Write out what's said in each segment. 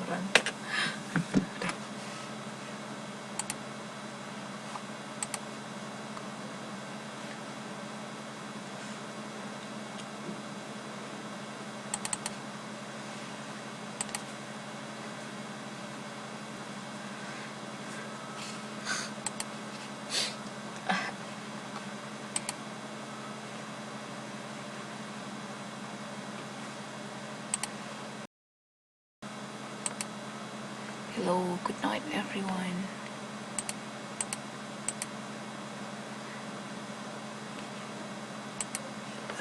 orang. Hello, good night everyone.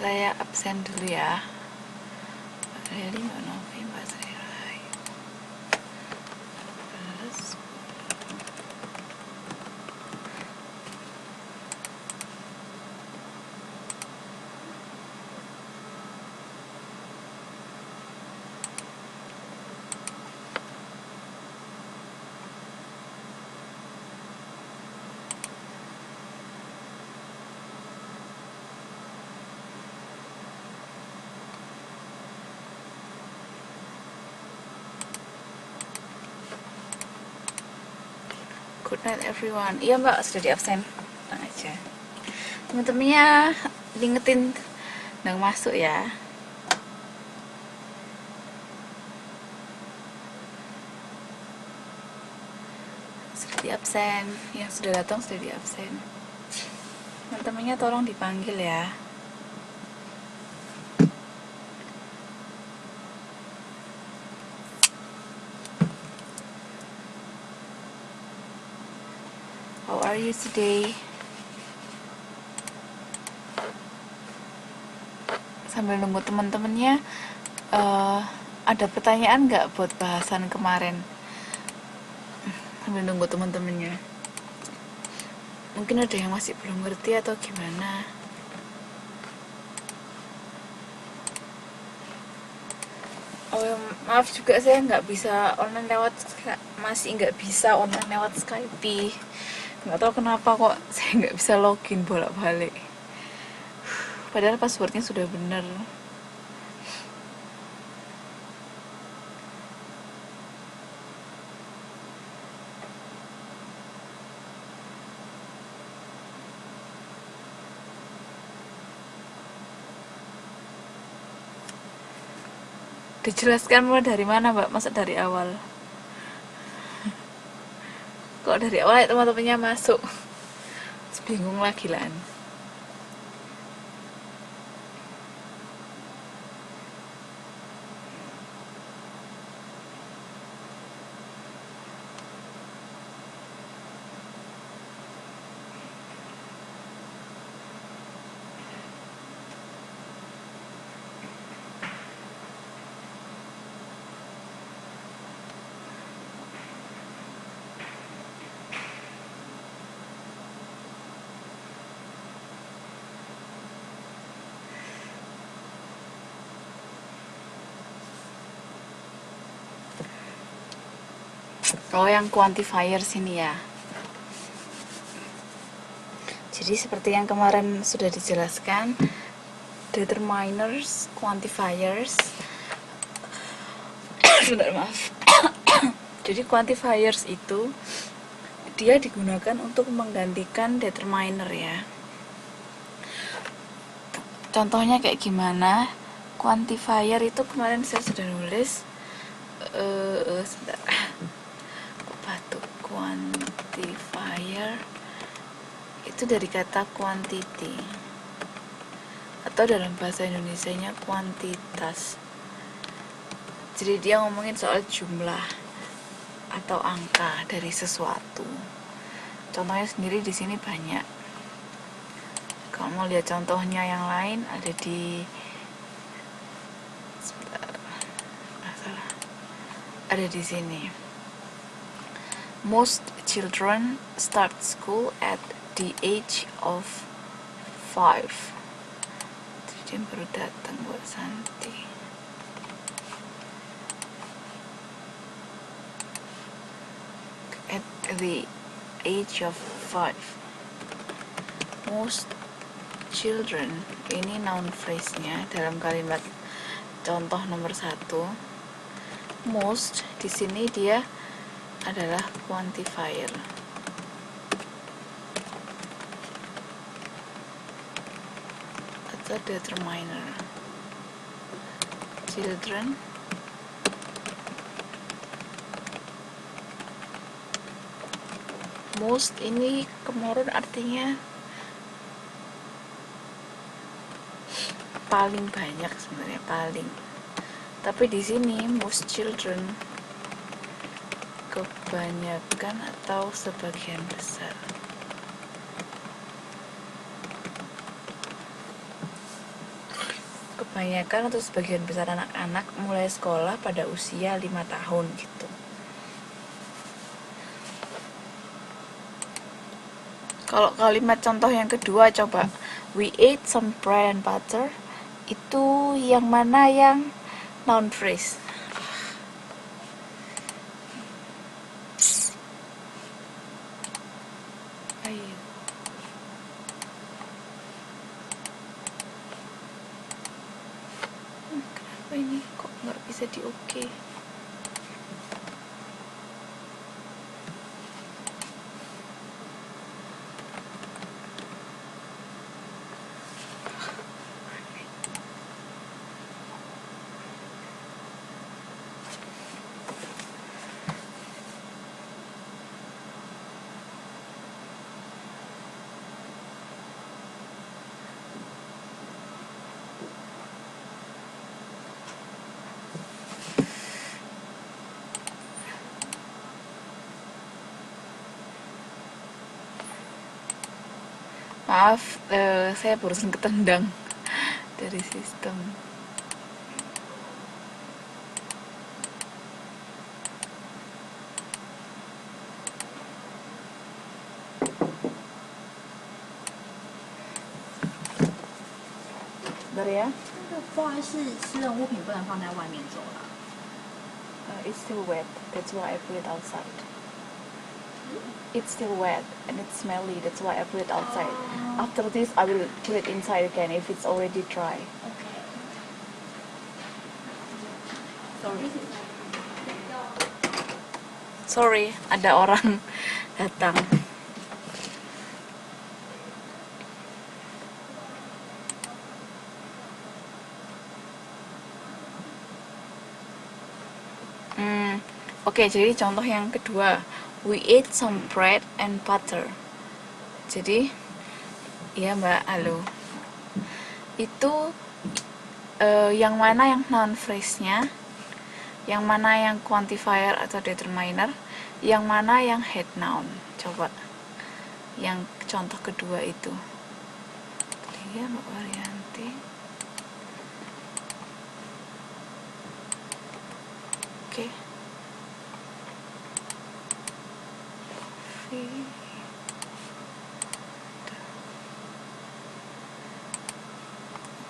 Saya absen dulu ya. Really nggak novel bahasa Irai. Good night everyone. Iya mbak, sudah di absen. Tenang aja. Teman-temannya diingetin nggak masuk ya. Sudah di absen. Yang sudah datang sudah di absen. Teman-temannya tolong dipanggil ya. How are you today? Sambil nunggu teman-temannya, ada pertanyaan nggak buat bahasan kemarin? Sambil nunggu teman-temannya. Mungkin ada yang masih belum ngerti atau gimana. Oh, maaf juga saya nggak bisa online lewat, masih nggak bisa online lewat Skype. Nggak tahu kenapa kok saya nggak bisa login bolak-balik. Padahal passwordnya sudah benar. Dijelaskan mulai dari mana mbak? Masa dari awal? Kok dari awal teman-temannya masuk? Bingung lagi lah. Oh, yang quantifier sini ya. Jadi seperti yang kemarin sudah dijelaskan, determiners, quantifiers. Sebentar, maaf. Jadi quantifiers itu dia digunakan untuk menggantikan determiner ya. Contohnya kayak gimana? Quantifier itu kemarin saya sudah nulis. Sebentar. Batuk. Quantifier itu dari kata quantity, atau dalam bahasa Indonesianya kuantitas. Jadi dia ngomongin soal jumlah atau angka dari sesuatu. Contohnya sendiri di sini banyak. Kalau mau lihat contohnya yang lain ada di ada di sini. Most children start school at the age of 5. Jadi dia baru datang buat Santi. At the age of 5. Most children, ini noun phrase-nya dalam kalimat contoh nomor 1. most di sini dia adalah quantifier atau determiner. Children most ini kemarin artinya paling banyak sebenarnya, paling. Tapi di sini most children kebanyakan atau sebagian besar. Kebanyakan atau sebagian besar anak-anak mulai sekolah pada usia 5 tahun gitu. Kalau kalimat contoh yang kedua coba, we ate some bread and butter, itu yang mana yang noun phrase? Ayo. Kenapa ini kok nggak bisa di oke? Maaf, saya barusan ketendang dari sistem. Bentar ya. 那个放在是私人物品，不能放在外面走啦。 It's still wet, that's why I put it outside. It's still wet and it's smelly, that's why I put it outside. After this, I will put it inside again if it's already dry. Okay. Sorry, ada orang datang. Oke, jadi contoh yang kedua, we ate some bread and butter. Jadi, ya Mbak, halo. Itu yang mana yang noun phrase-nya, yang mana yang quantifier atau determiner, yang mana yang head noun. Coba yang contoh kedua itu. Dia Mbak Waryanti. Oke.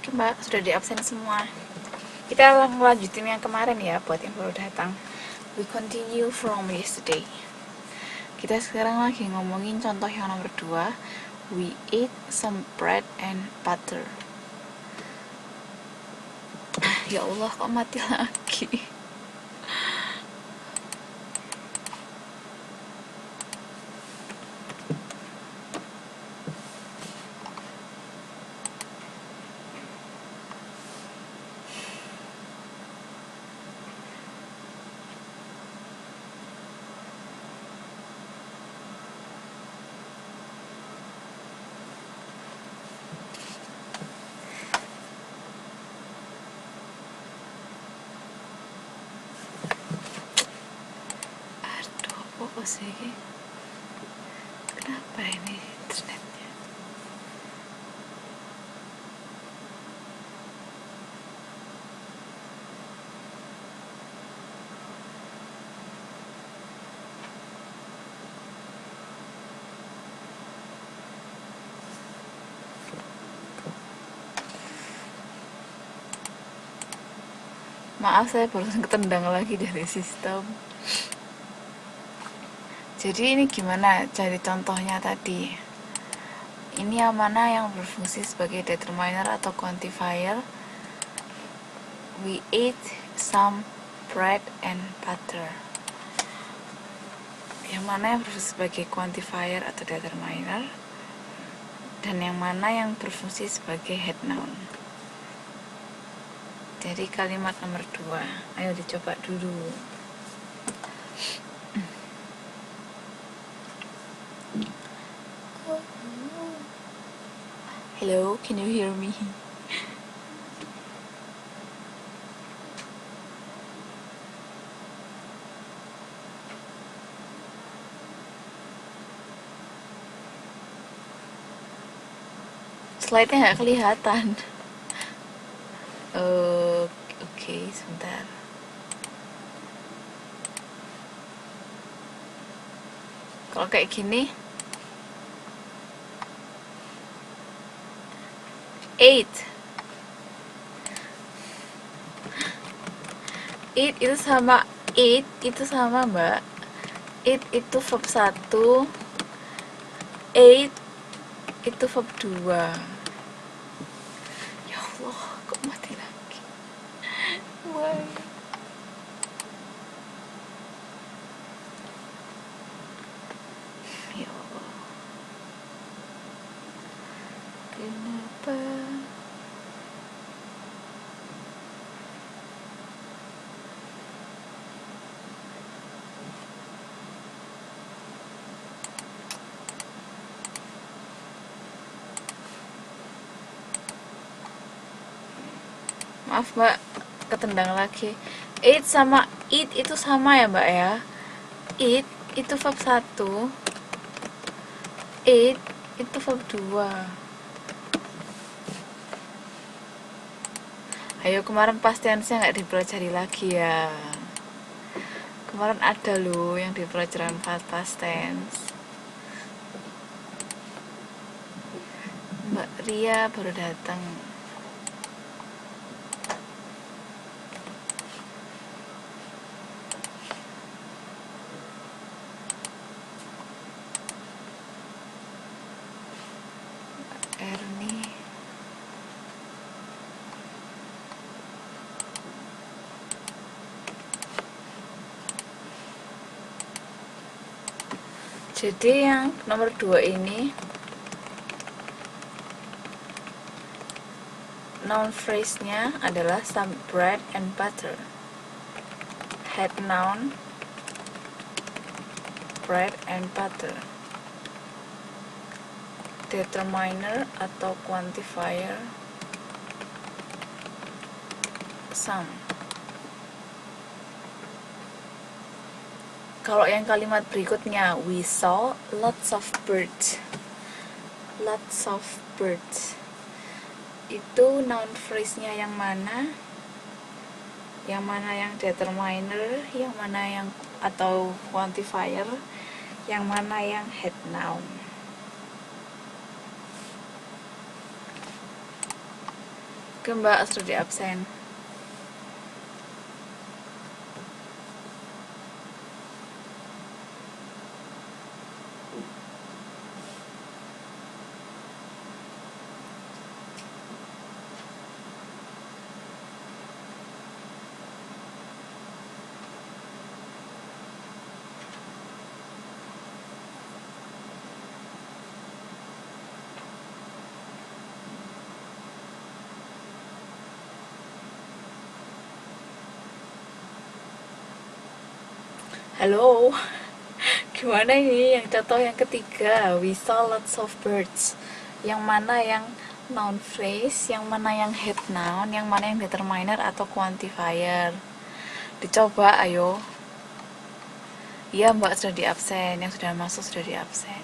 Oke Mbak, sudah di absen semua. Kita lanjutin yang kemarin ya, buat yang baru datang. We continue from yesterday. Kita sekarang lagi ngomongin contoh yang nomor 2. We ate some bread and butter. Ya Allah, kok mati lagi? Apa sih? Kenapa ini internetnya? Maaf, saya barusan ketendang lagi dari sistem. Jadi ini gimana cari contohnya tadi? Ini yang mana yang berfungsi sebagai determiner atau quantifier? We ate some bread and butter. Yang mana yang berfungsi sebagai quantifier atau determiner, dan yang mana yang berfungsi sebagai head noun. Jadi kalimat nomor 2, ayo dicoba dulu. Hello, can you hear me? Slide-nya nggak kelihatan. Oke, sebentar. Kalau kayak gini, 8 itu sama 8 itu sama, Mbak. 8 itu verb 1, 8 itu verb 2. Ya Allah, kok mati lagi? Why? Ya Allah, kenapa? Maaf Mbak, ketendang lagi. 8 sama eat itu sama ya Mbak ya. Eat itu verb 1, 8 itu verb 2. Ayo, kemarin past tense-nya nggak dipelajari lagi ya. Kemarin ada loh yang di pelajaran past tense. Mbak Ria baru datang. Erni. Jadi yang nomor 2 ini noun phrase-nya adalah some bread and butter. Head noun bread and butter. Determiner atau quantifier some. Kalau yang kalimat berikutnya, we saw lots of birds. Lots of birds. Itu noun phrase-nya yang mana? Yang mana yang determiner, yang mana yang atau quantifier, yang mana yang head noun. Oke Mbak, sudah di absen. Halo, gimana ini yang contoh yang ketiga, we saw lots of birds. Yang mana yang noun phrase, yang mana yang head noun, yang mana yang determiner atau quantifier. Dicoba, ayo. Iya Mbak, sudah di absen, yang sudah masuk sudah di absen.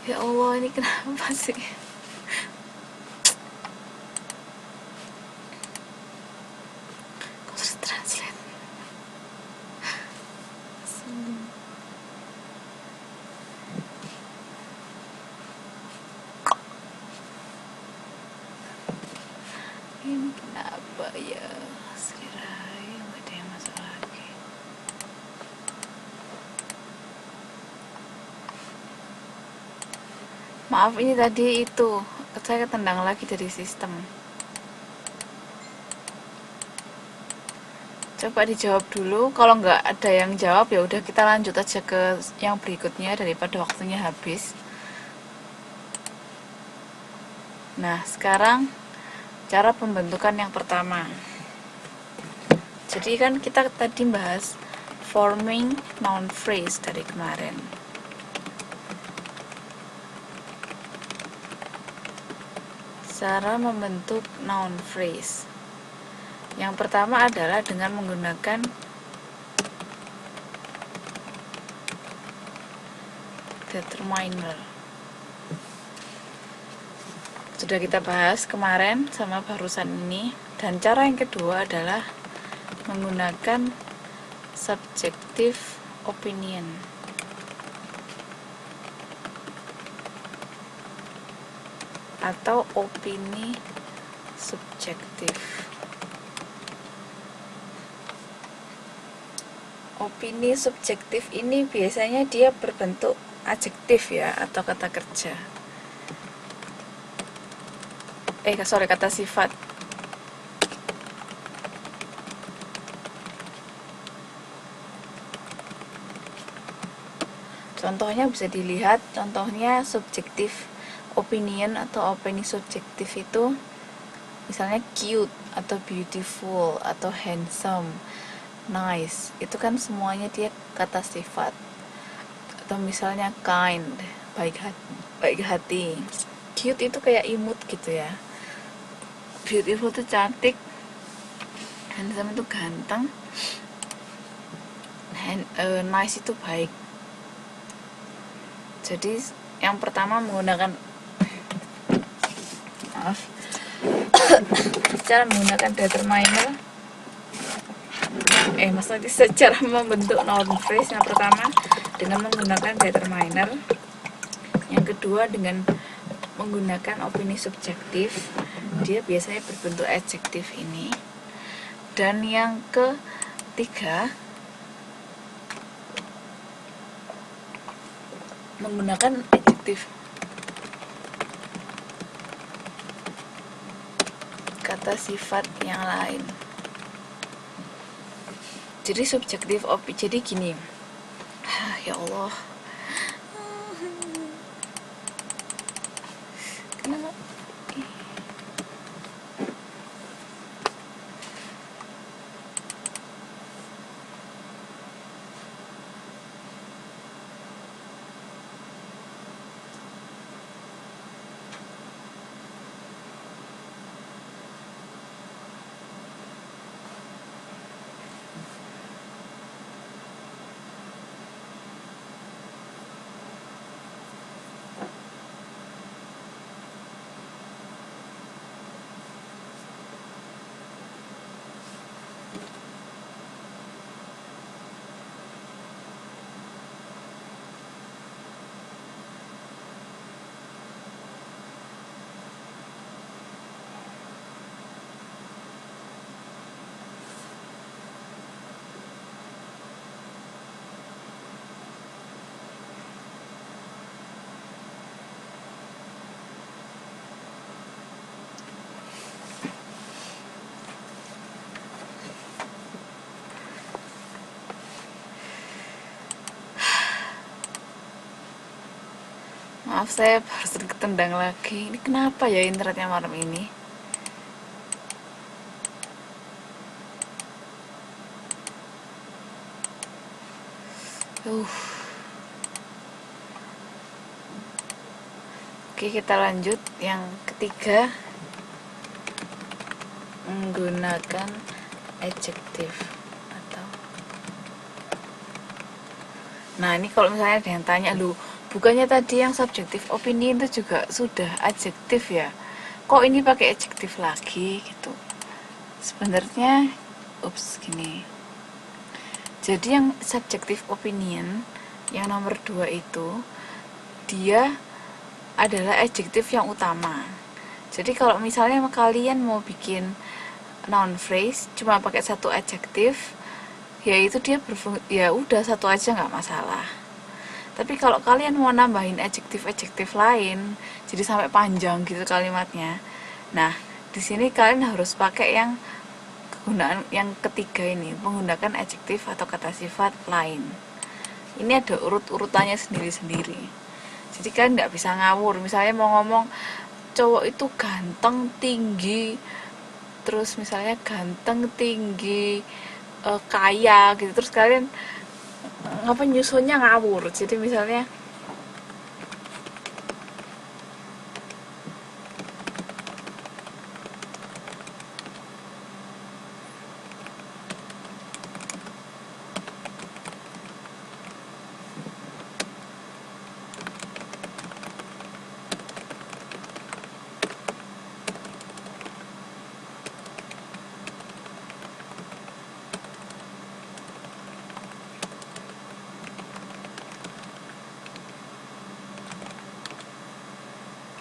Ya Allah, ini kenapa sih? Kok harus translate? Ini kenapa ya? Sri Rai, nggak ada yang masuk lagi. Maaf, ini tadi itu saya ketendang lagi dari sistem. Coba dijawab dulu. Kalau nggak ada yang jawab ya udah kita lanjut aja ke yang berikutnya daripada waktunya habis. Nah, sekarang cara pembentukan yang pertama. Jadi kan kita tadi bahas forming noun phrase dari kemarin. Cara membentuk noun phrase. Yang pertama adalah dengan menggunakan determiner. Sudah kita bahas kemarin sama barusan ini. Dan cara yang kedua adalah menggunakan subjective opinion. Atau opini subjektif. Opini subjektif ini biasanya dia berbentuk adjektif ya, atau kata kerja. Kata sifat. Contohnya bisa dilihat, contohnya subjektif opinion atau opini subjektif itu misalnya cute atau beautiful atau handsome, nice, itu kan semuanya dia kata sifat. Atau misalnya kind, baik hati. Cute itu kayak imut gitu ya. Beautiful itu cantik, handsome itu ganteng, nice itu baik. Jadi yang pertama menggunakan cara menggunakan determiner. Maksudnya secara membentuk noun phrase yang pertama dengan menggunakan determiner. Yang kedua dengan menggunakan opini subjektif, dia biasanya berbentuk adjektif ini. Dan yang ketiga menggunakan adjektif, kata sifat yang lain. Jadi subjektif jadi gini. Ya Allah, kenapa? Maaf, saya harus ketendang lagi. Ini kenapa ya internetnya malam ini? Oke, kita lanjut. Yang ketiga, menggunakan adjektif atau. Nah, ini kalau misalnya ada yang tanya, lu Bukannya tadi yang subjective opinion itu juga sudah adjektif ya? Kok ini pakai adjektif lagi gitu? Sebenarnya, gini. Jadi yang subjective opinion yang nomor 2 itu dia adalah adjektif yang utama. Jadi kalau misalnya kalian mau bikin noun phrase cuma pakai satu adjektif, yaitu dia ya udah satu aja nggak masalah. Tapi kalau kalian mau nambahin adjektif-adjektif lain, jadi sampai panjang gitu kalimatnya. Nah, di sini kalian harus pakai yang kegunaan yang ketiga ini, menggunakan adjektif atau kata sifat lain. Ini ada urut-urutannya sendiri-sendiri. Jadi kalian nggak bisa ngawur. Misalnya mau ngomong cowok itu ganteng, tinggi, terus misalnya ganteng, tinggi, kaya gitu, terus kalian nyusunnya ngawur. Jadi misalnya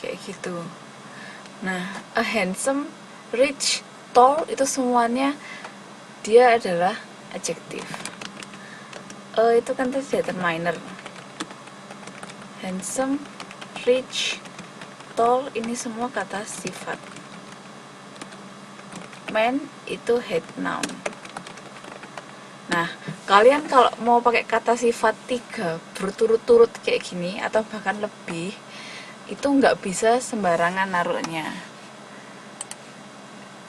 kayak gitu. Nah, a handsome, rich, tall itu semuanya dia adalah adjektif. Itu kan tadi determiner. Handsome, rich, tall ini semua kata sifat. Man itu head noun. Nah, kalian kalau mau pakai kata sifat 3 berturut-turut kayak gini atau bahkan lebih, itu nggak bisa sembarangan naruhnya.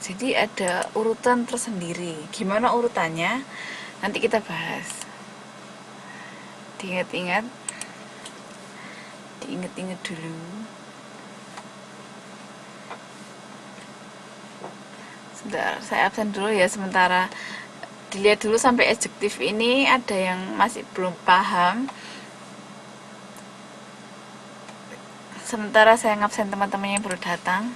Jadi ada urutan tersendiri. Gimana urutannya? Nanti kita bahas. Diingat-ingat dulu. Sebentar, saya absen dulu ya sementara. Dilihat dulu sampai adjektif ini ada yang masih belum paham. Sementara saya ngabsen teman-teman yang baru datang.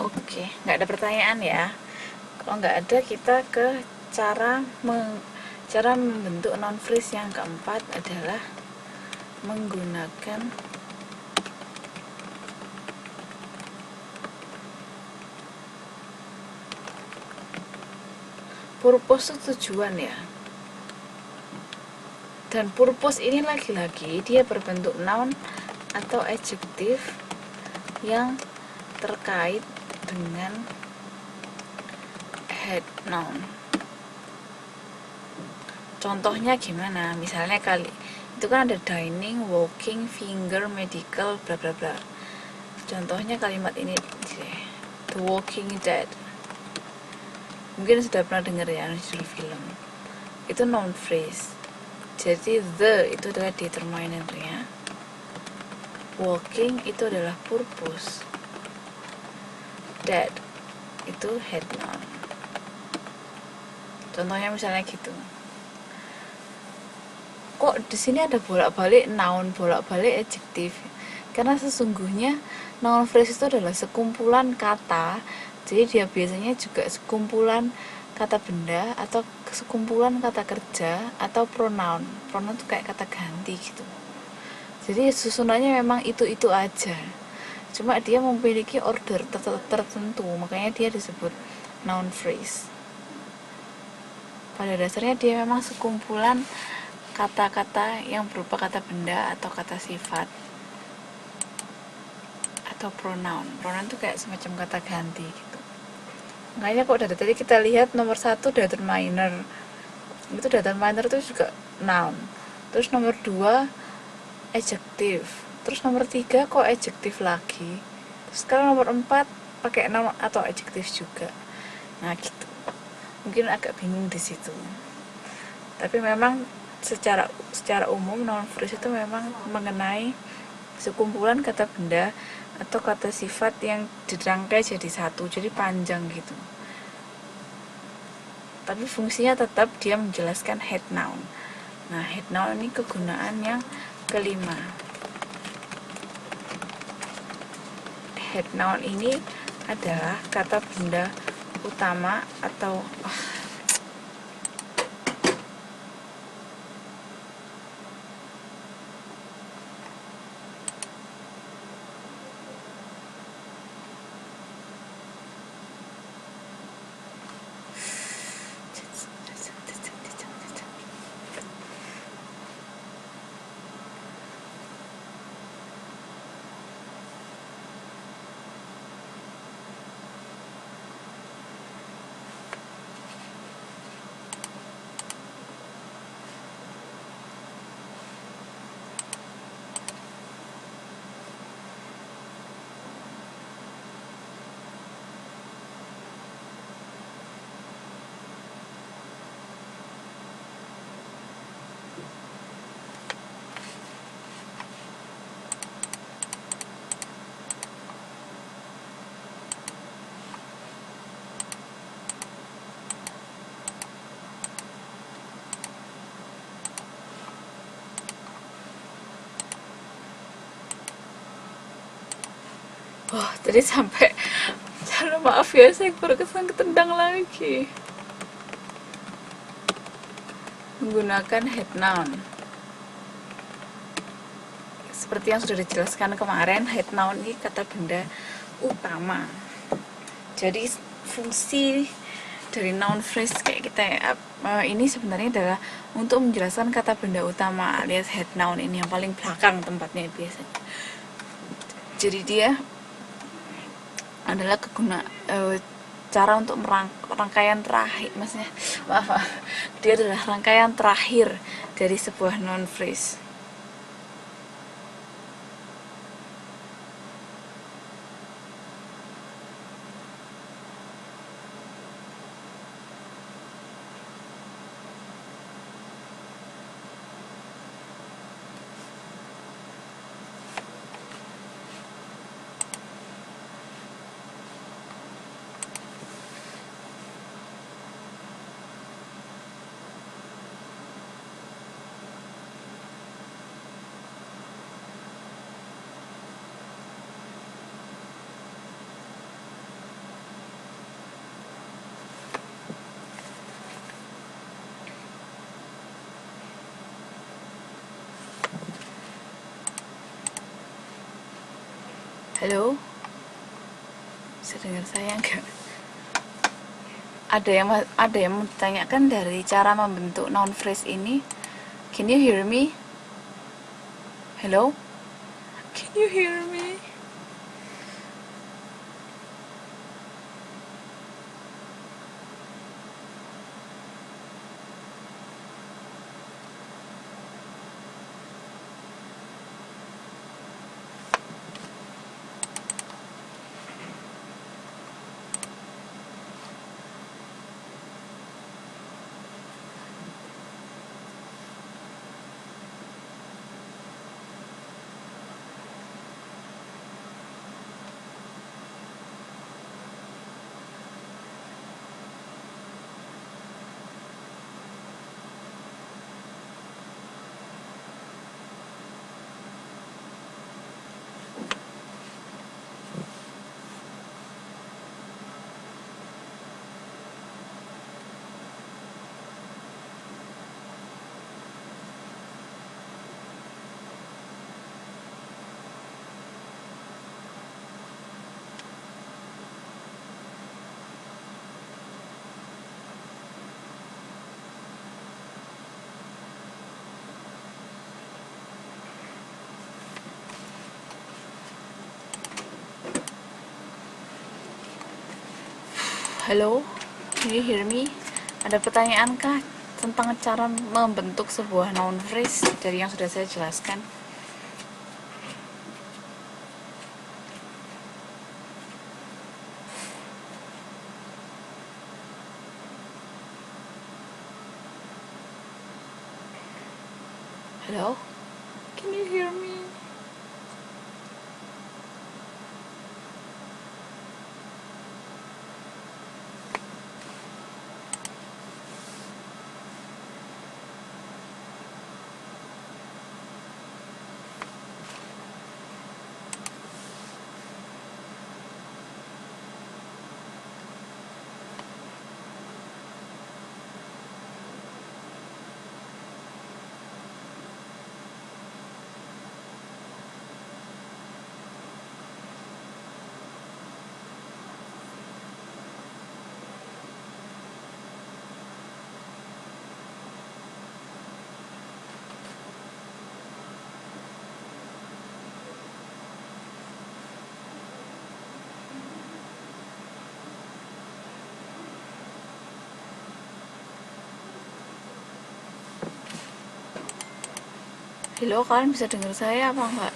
Oke, nggak ada pertanyaan ya. Kalau nggak ada, kita ke cara membentuk noun phrase yang keempat adalah menggunakan purpose itu tujuan ya. Dan purpose ini lagi-lagi dia berbentuk noun atau adjektif yang terkait dengan head noun. Contohnya gimana? Misalnya itu kan ada dining, walking, finger, medical, bla bla bla. Contohnya kalimat ini, The Walking Dead. Mungkin sudah pernah dengar ya judul film. Itu noun phrase. Jadi the itu adalah determinernya. Walking itu adalah purpose. Dead itu head noun. Contohnya misalnya gitu. Kok di sini ada bolak-balik noun, bolak-balik adjektif? Karena sesungguhnya noun phrase itu adalah sekumpulan kata, Jadi dia biasanya juga sekumpulan kata benda atau sekumpulan kata kerja atau pronoun. Pronoun itu kayak kata ganti gitu. Jadi susunannya memang itu aja. Cuma dia memiliki order tertentu, makanya dia disebut noun phrase. Pada dasarnya dia memang sekumpulan kata-kata yang berupa kata benda atau kata sifat atau pronoun. Pronoun itu kayak semacam kata ganti gitu. Makanya kok dari tadi kita lihat nomor 1 determiner, itu determiner itu juga noun. Terus nomor 2 adjective, terus nomor 3 kok adjective lagi. Terus sekarang nomor 4 pakai noun atau adjective juga. Nah gitu, mungkin agak bingung di situ. Tapi memang secara umum noun phrase itu memang mengenai sekumpulan kata benda atau kata sifat yang dirangkai jadi satu, jadi panjang gitu. Tapi fungsinya tetap dia menjelaskan head noun. Nah, head noun ini kegunaan yang kelima. Head noun ini adalah kata benda utama atau wah, tadi sampai maaf ya, saya berkesan ketendang lagi. Menggunakan head noun. Seperti yang sudah dijelaskan kemarin, head noun ini kata benda utama. Jadi fungsi dari noun phrase kayak kita ini sebenarnya adalah untuk menjelaskan kata benda utama alias head noun ini yang paling belakang tempatnya biasanya. Jadi dia adalah cara untuk rangkaian terakhir, maksudnya maaf, dia adalah rangkaian terakhir dari sebuah noun phrase. Halo, bisa dengar saya enggak? Ada yang menanyakan dari cara membentuk noun phrase ini. Can you hear me? Hello? Can you hear me? Halo, can you hear me? Ada pertanyaan kah tentang cara membentuk sebuah noun phrase dari yang sudah saya jelaskan? Halo, can you hear me? Halo, kalian bisa dengar saya apa enggak?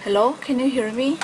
Hello, can you hear me?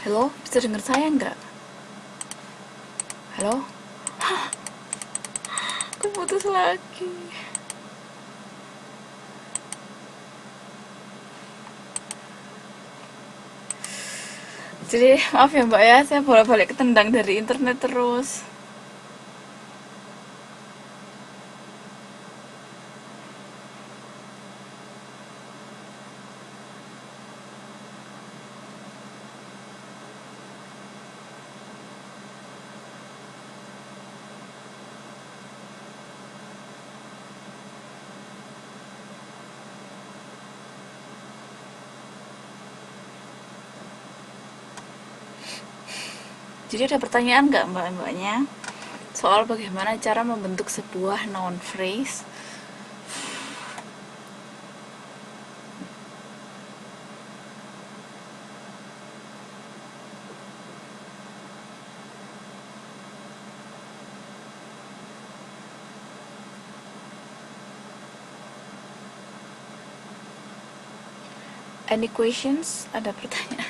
Halo, bisa dengar saya enggak? Halo? Terputus lagi. Jadi maaf ya mbak ya, saya bolak-balik ketendang dari internet terus. Jadi ada pertanyaan nggak mbak-mbaknya soal bagaimana cara membentuk sebuah noun phrase? Any questions? Ada pertanyaan?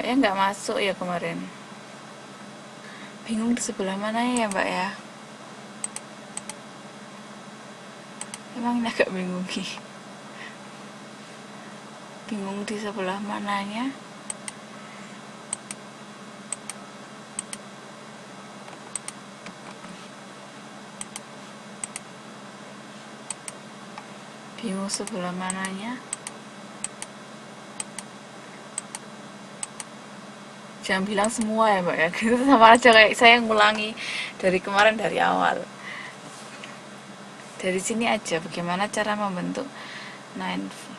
Mbaknya nggak masuk ya kemarin. Bingung di sebelah mana ya Mbak ya. Emang ini agak bingung nih. Bingung di sebelah mananya. Bingung sebelah mananya. Jangan bilang semua ya Mbak ya. Gitu sama aja kayak saya ngulangi dari kemarin dari awal. Dari sini aja bagaimana cara membentuk 9.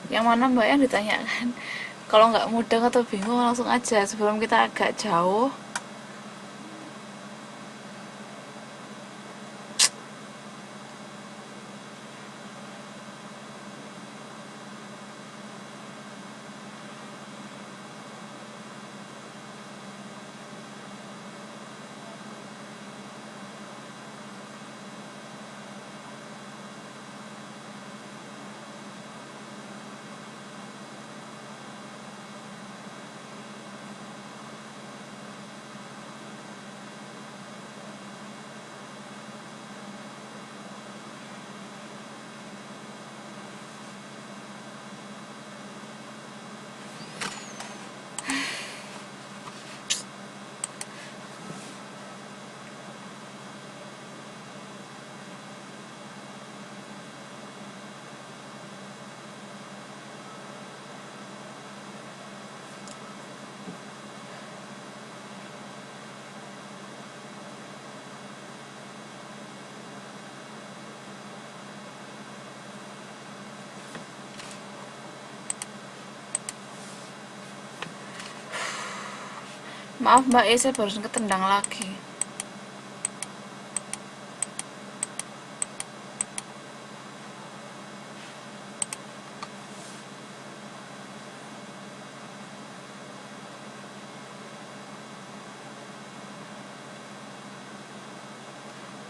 Yang mana Mbak yang ditanyakan? Kalau nggak mudah atau bingung langsung aja sebelum kita agak jauh. Maaf Mbak, saya barusan ketendang lagi.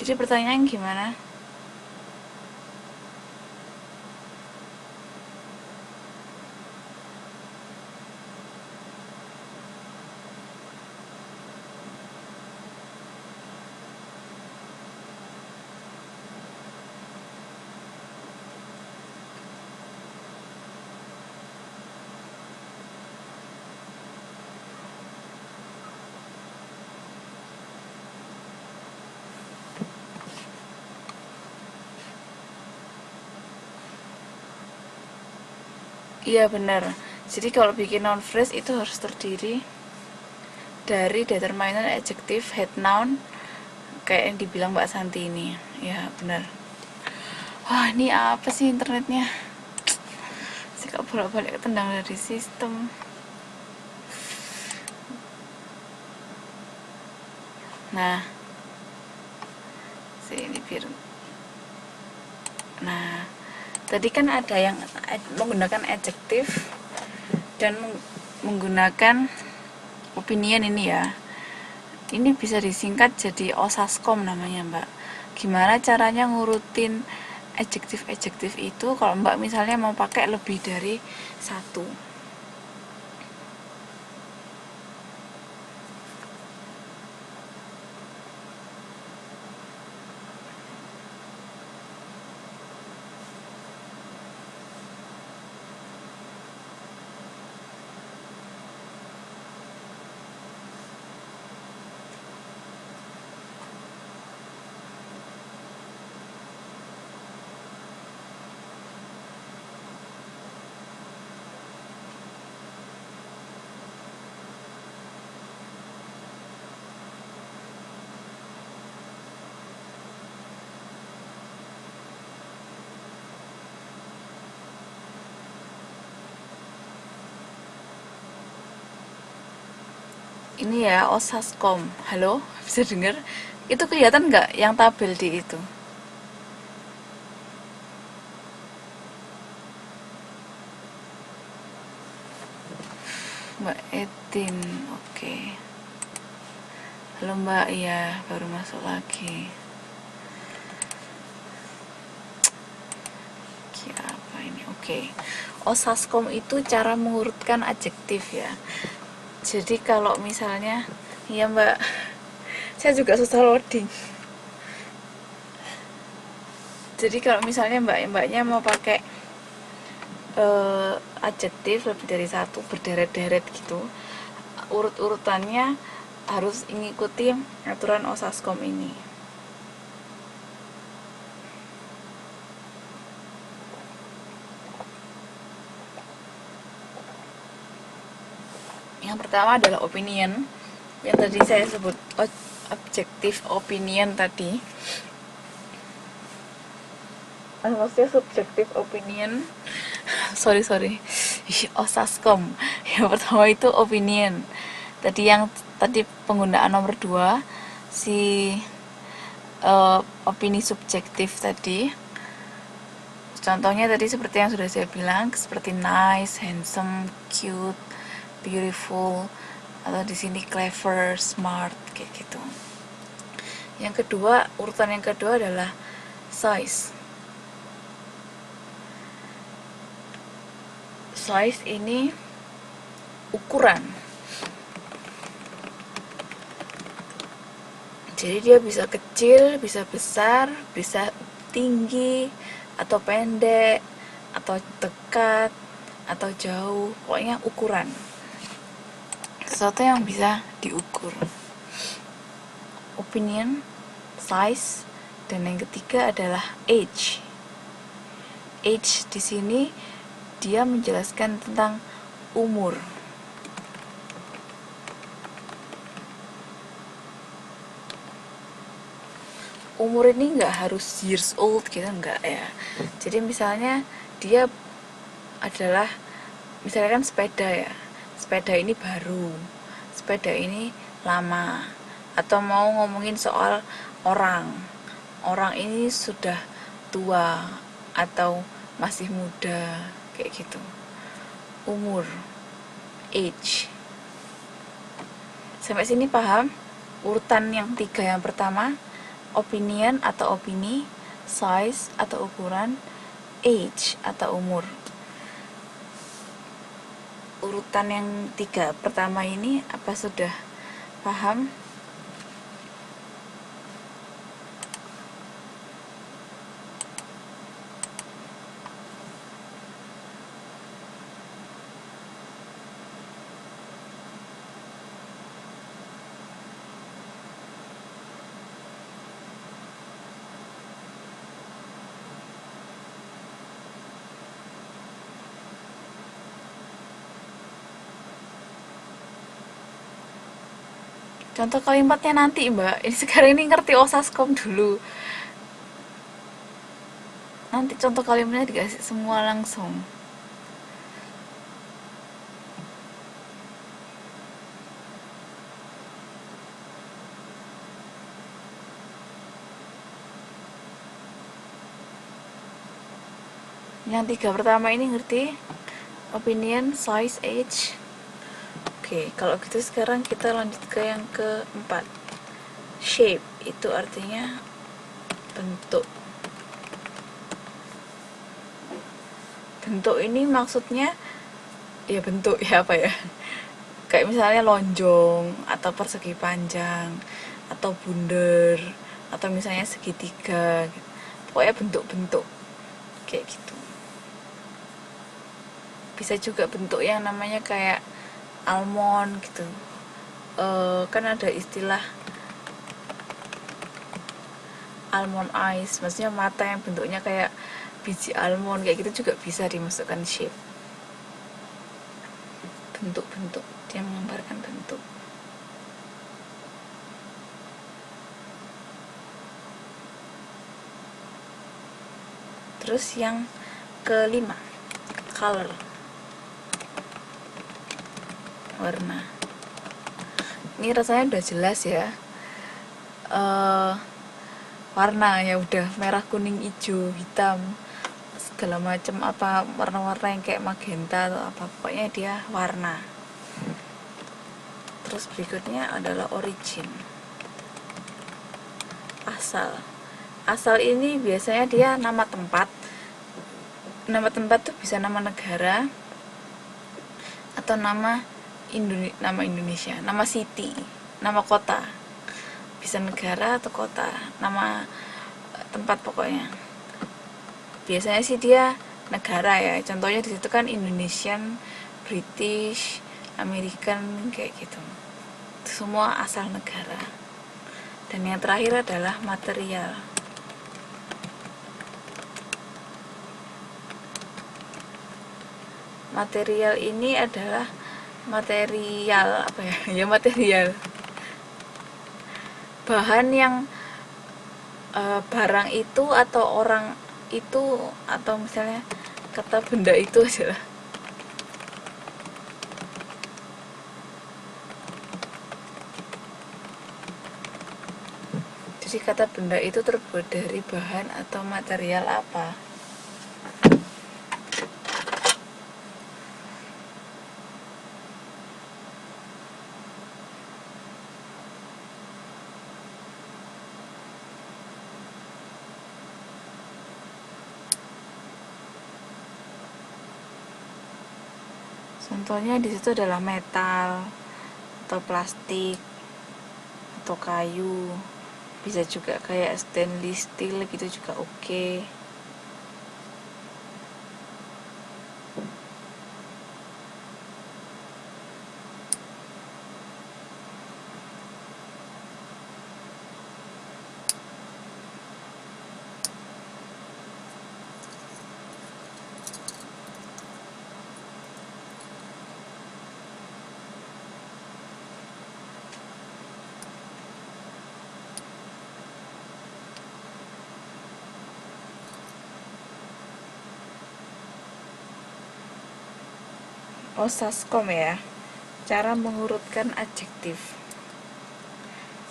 Jadi pertanyaan gimana? Iya benar. Jadi kalau bikin noun phrase itu harus terdiri dari determiner, adjective, head noun, kayak yang dibilang Mbak Santi ini. Ya benar. Wah ini apa sih internetnya? Saya kok bolak-balik ketendang dari sistem. Nah, sini biar. Nah, tadi kan ada yang menggunakan adjective dan menggunakan opinion ini ya. Ini bisa disingkat jadi osaskom namanya Mbak. Gimana caranya ngurutin adjektif-adjektif itu kalau Mbak misalnya mau pakai lebih dari satu. Ini ya Osaskom. Halo, bisa dengar? Itu kelihatan nggak yang tabel di itu? Mbak Edin, oke. Halo Mbak, iya baru masuk lagi. Oke, apa ini? Oke. Osaskom itu cara mengurutkan adjektif ya. Jadi kalau misalnya, iya Mbak, saya juga susah loading. Jadi kalau misalnya mbaknya mau pakai adjektif lebih dari satu berderet-deret gitu, urut-urutannya harus mengikuti aturan Osaskom ini. Yang pertama adalah opinion, yang tadi saya sebut objektif opinion tadi. Maksudnya subjektif opinion. sorry Osaskom. Yang pertama itu opinion. Tadi penggunaan nomor 2 si opini subjektif tadi. Contohnya tadi seperti yang sudah saya bilang, seperti nice, handsome, cute, beautiful, atau di sini clever, smart, kayak gitu. Yang kedua, urutan yang kedua adalah size. Size ini ukuran. Jadi dia bisa kecil, bisa besar, bisa tinggi, atau pendek, atau dekat, atau jauh. Pokoknya ukuran. Sesuatu yang bisa diukur. Opinion, size, dan yang ketiga adalah age. Age di sini dia menjelaskan tentang umur. Umur ini nggak harus years old gitu, nggak ya. Jadi misalnya dia adalah, misalnya kan sepeda ya, sepeda ini baru, sepeda ini lama. Atau mau ngomongin soal orang ini sudah tua atau masih muda, kayak gitu. Umur, age. Sampai sini paham? Urutan yang 3 yang pertama, opinion atau opini, size atau ukuran, age atau umur. Urutan yang 3 pertama ini apa sudah paham? Contoh kalimatnya nanti Mbak, ini sekarang ini ngerti Osaskom dulu. Nanti contoh kalimatnya dikasih semua langsung. Yang 3 pertama ini ngerti? Opinion, size, age. Oke, kalau gitu sekarang kita lanjut ke yang keempat. Shape, itu artinya bentuk. Bentuk ini maksudnya ya bentuk ya apa ya? Kayak misalnya lonjong, atau persegi panjang, atau bundar, atau misalnya segitiga. Pokoknya bentuk-bentuk kayak gitu. Bisa juga bentuk yang namanya kayak almond gitu. Kan ada istilah almond eyes, maksudnya mata yang bentuknya kayak biji almond, kayak gitu juga bisa dimasukkan shape. Bentuk-bentuk, dia menggambarkan bentuk. Terus yang kelima, color, warna. Ini rasanya udah jelas ya. Warna ya udah merah, kuning, hijau, hitam, segala macam, apa warna-warna yang kayak magenta atau apa, pokoknya dia warna. Terus berikutnya adalah origin, asal ini biasanya dia nama tempat tuh bisa nama negara atau nama Indonesia, nama city, nama kota, bisa negara atau kota, nama tempat pokoknya. Biasanya sih dia negara ya, contohnya di situ kan Indonesian, British, American, kayak gitu. Itu semua asal negara. Dan yang terakhir adalah material. Material ini adalah material apa ya? Ya material. Bahan yang barang itu atau orang itu, atau misalnya kata benda itu aja lah. Jadi kata benda itu terbuat dari bahan atau material apa. Contohnya di situ adalah metal atau plastik atau kayu. Bisa juga kayak stainless steel gitu juga oke. Saskom ya, cara mengurutkan adjektif.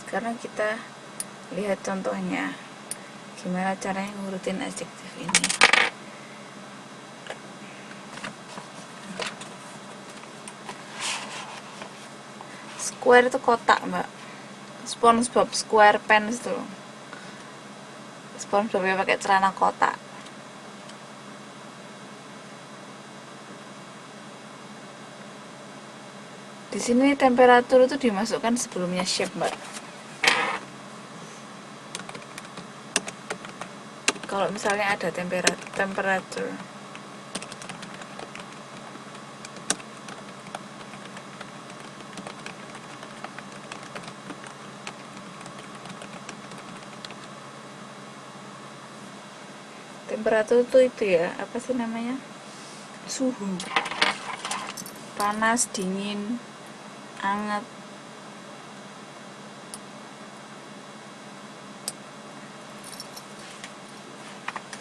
Sekarang kita lihat contohnya, gimana caranya ngurutin adjektif ini. Square itu kotak, mbak. SpongeBob SquarePants tuh, SpongeBob yang pakai celana kotak. Di sini temperatur itu dimasukkan sebelumnya shape, mbak. Kalau misalnya ada temperatur. Temperatur itu ya, apa sih namanya? Suhu. Panas, dingin, hangat.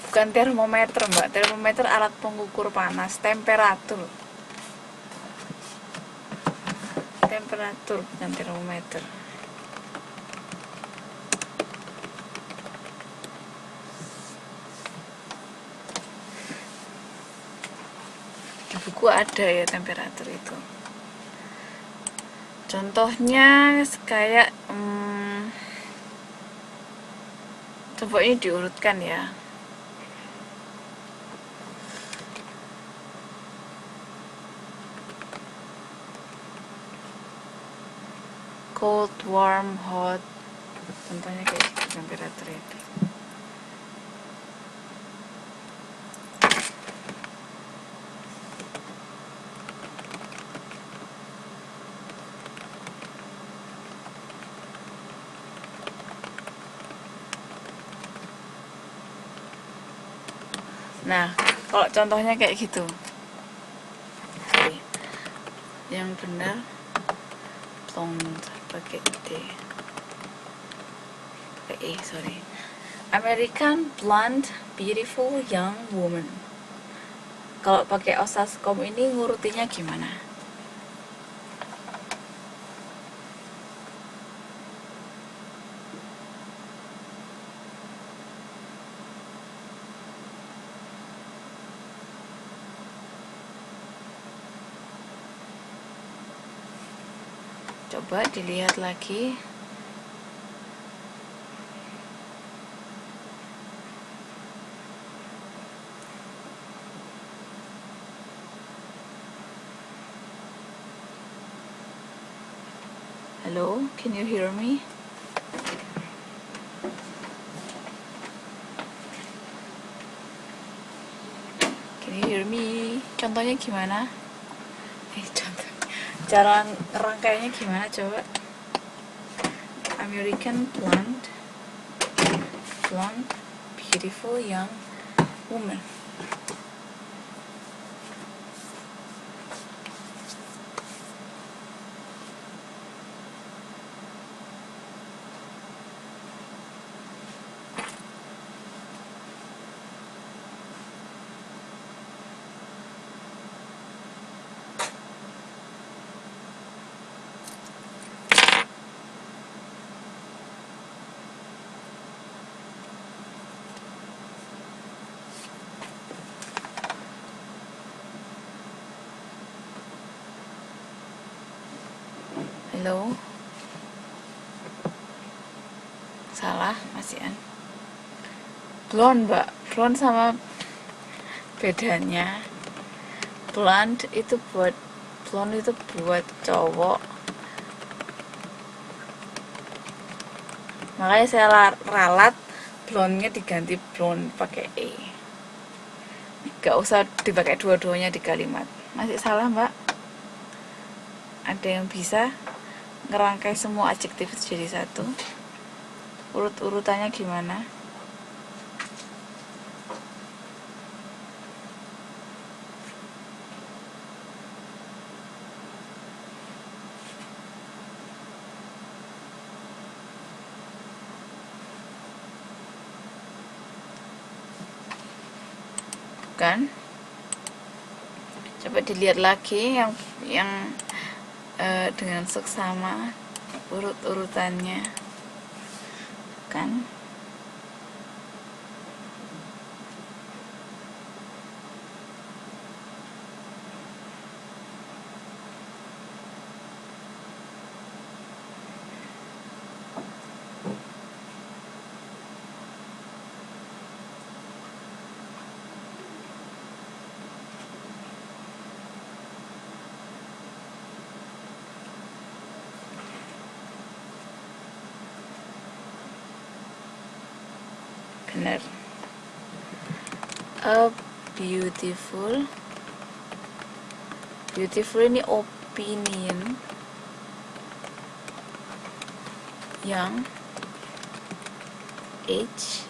Bukan termometer, mbak. Termometer alat pengukur panas. Temperatur bukan termometer. Di buku ada ya temperatur itu. Contohnya kayak coba ini diurutkan ya. Cold, warm, hot. Contohnya kayak gitu temperatur itu. Nah, kalau contohnya kayak gitu. Yang benar blonde pakai D. Pakai American blonde beautiful young woman. Kalau pakai Osaskom ini ngurutinya gimana? Coba dilihat lagi. Hello, can you hear me? Can you hear me? Contohnya gimana? Contoh. Cara ngerangkainya gimana coba? American blonde, beautiful young woman. Hello, salah masih an. Blonde mbak, blonde sama bedanya. Blonde itu buat cowok. Makanya saya ralat blonde-nya diganti blonde pakai e. Gak usah dipakai dua-duanya di kalimat. Masih salah mbak? Ada yang bisa ngerangkai semua adjektif itu jadi satu? Urut-urutannya gimana? Kan? Coba dilihat lagi yang dengan seksama urut-urutannya, kan? Benar. A beautiful ini opinion young age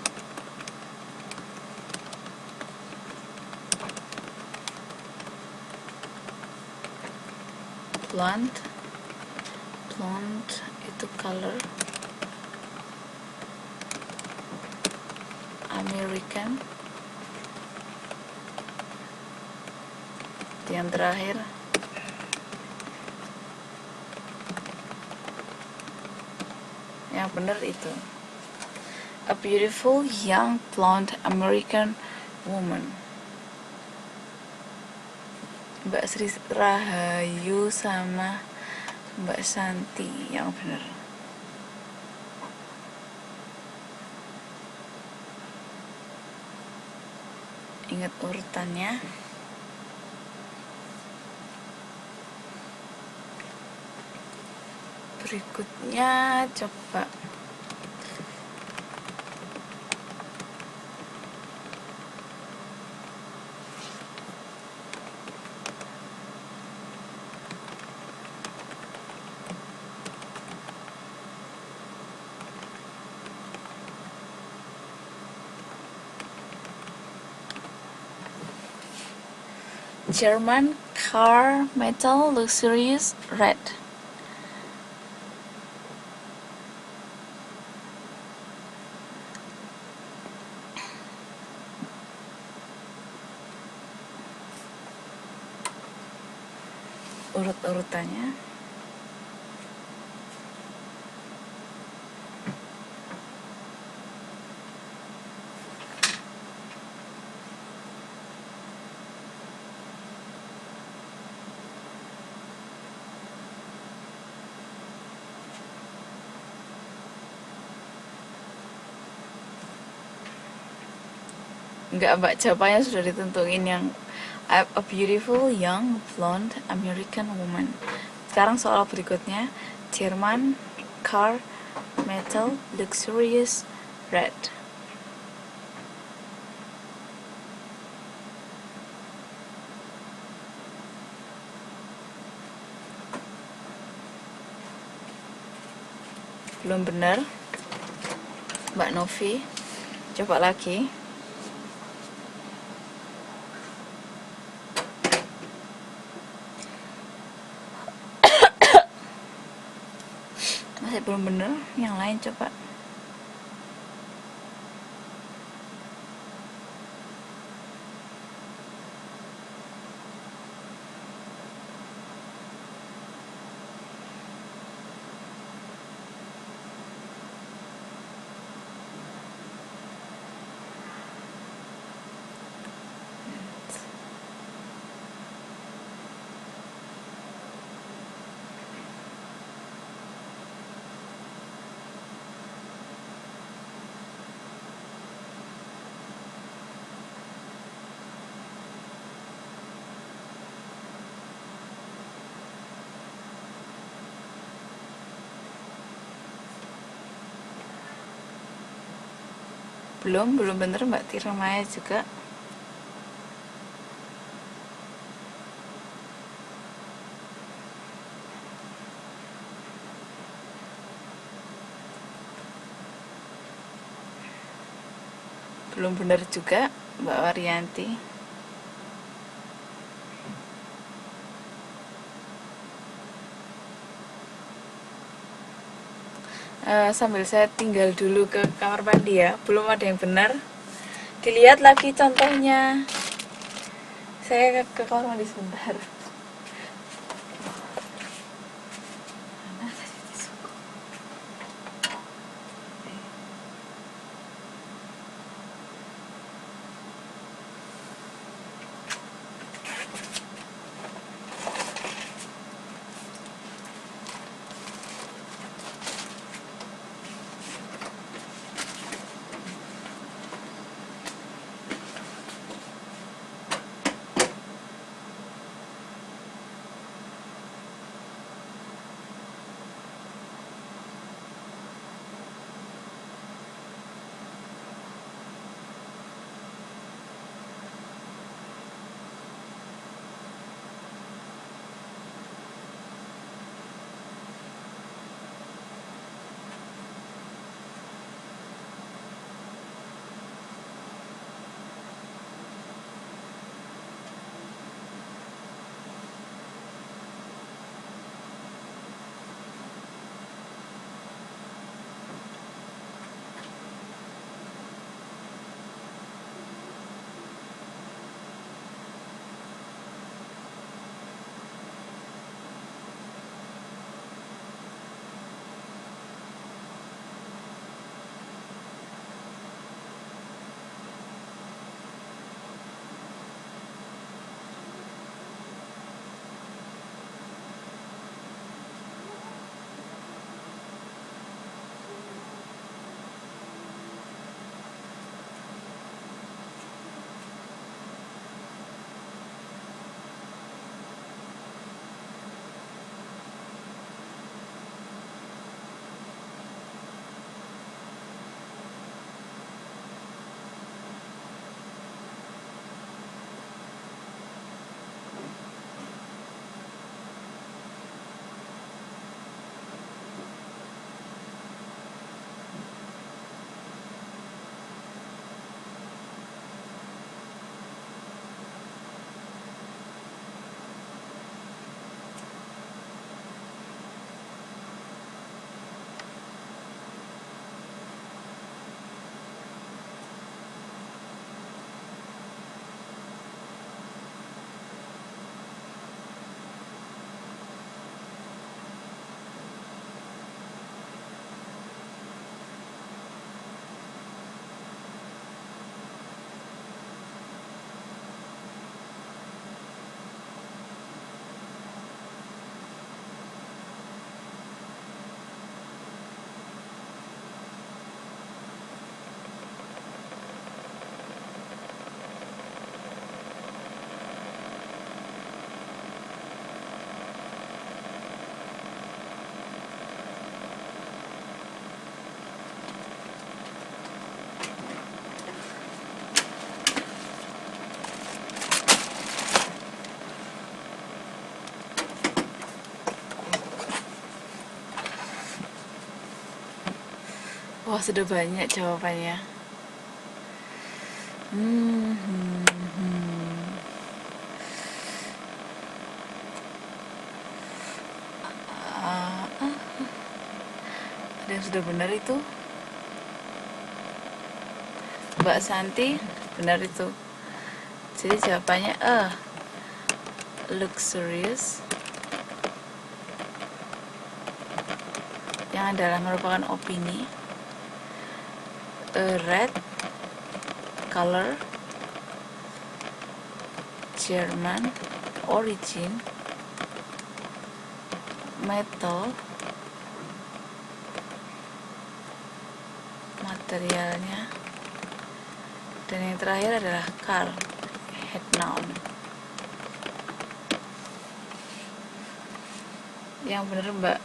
blonde itu color, American yang terakhir yang benar itu a beautiful young blonde American woman. Mbak Sri Rahayu sama Mbak Santi yang benar. Ingat urutannya. Berikutnya coba German car metal luxurious red. Urut-urutannya Enggak, mbak, jawabannya sudah ditentuin yang a beautiful young blonde American woman. Sekarang soal berikutnya, Jerman, car, metal, luxurious, red. Belum benar, Mbak Novi. Coba lagi. Masih belum benar. Yang lain coba. Belum bener, Mbak Tira Maya juga. Belum benar juga, Mbak Waryanti. Sambil saya tinggal dulu ke kamar mandi ya, belum ada yang benar. Dilihat lagi contohnya. Saya ke kamar mandi sebentar. Wah, sudah banyak jawabannya. Ada yang sudah benar itu. Mbak Santi, benar itu. Jadi jawabannya luxurious, yang adalah merupakan opini. Red color, German origin, metal, materialnya, dan yang terakhir adalah car, head noun. Yang benar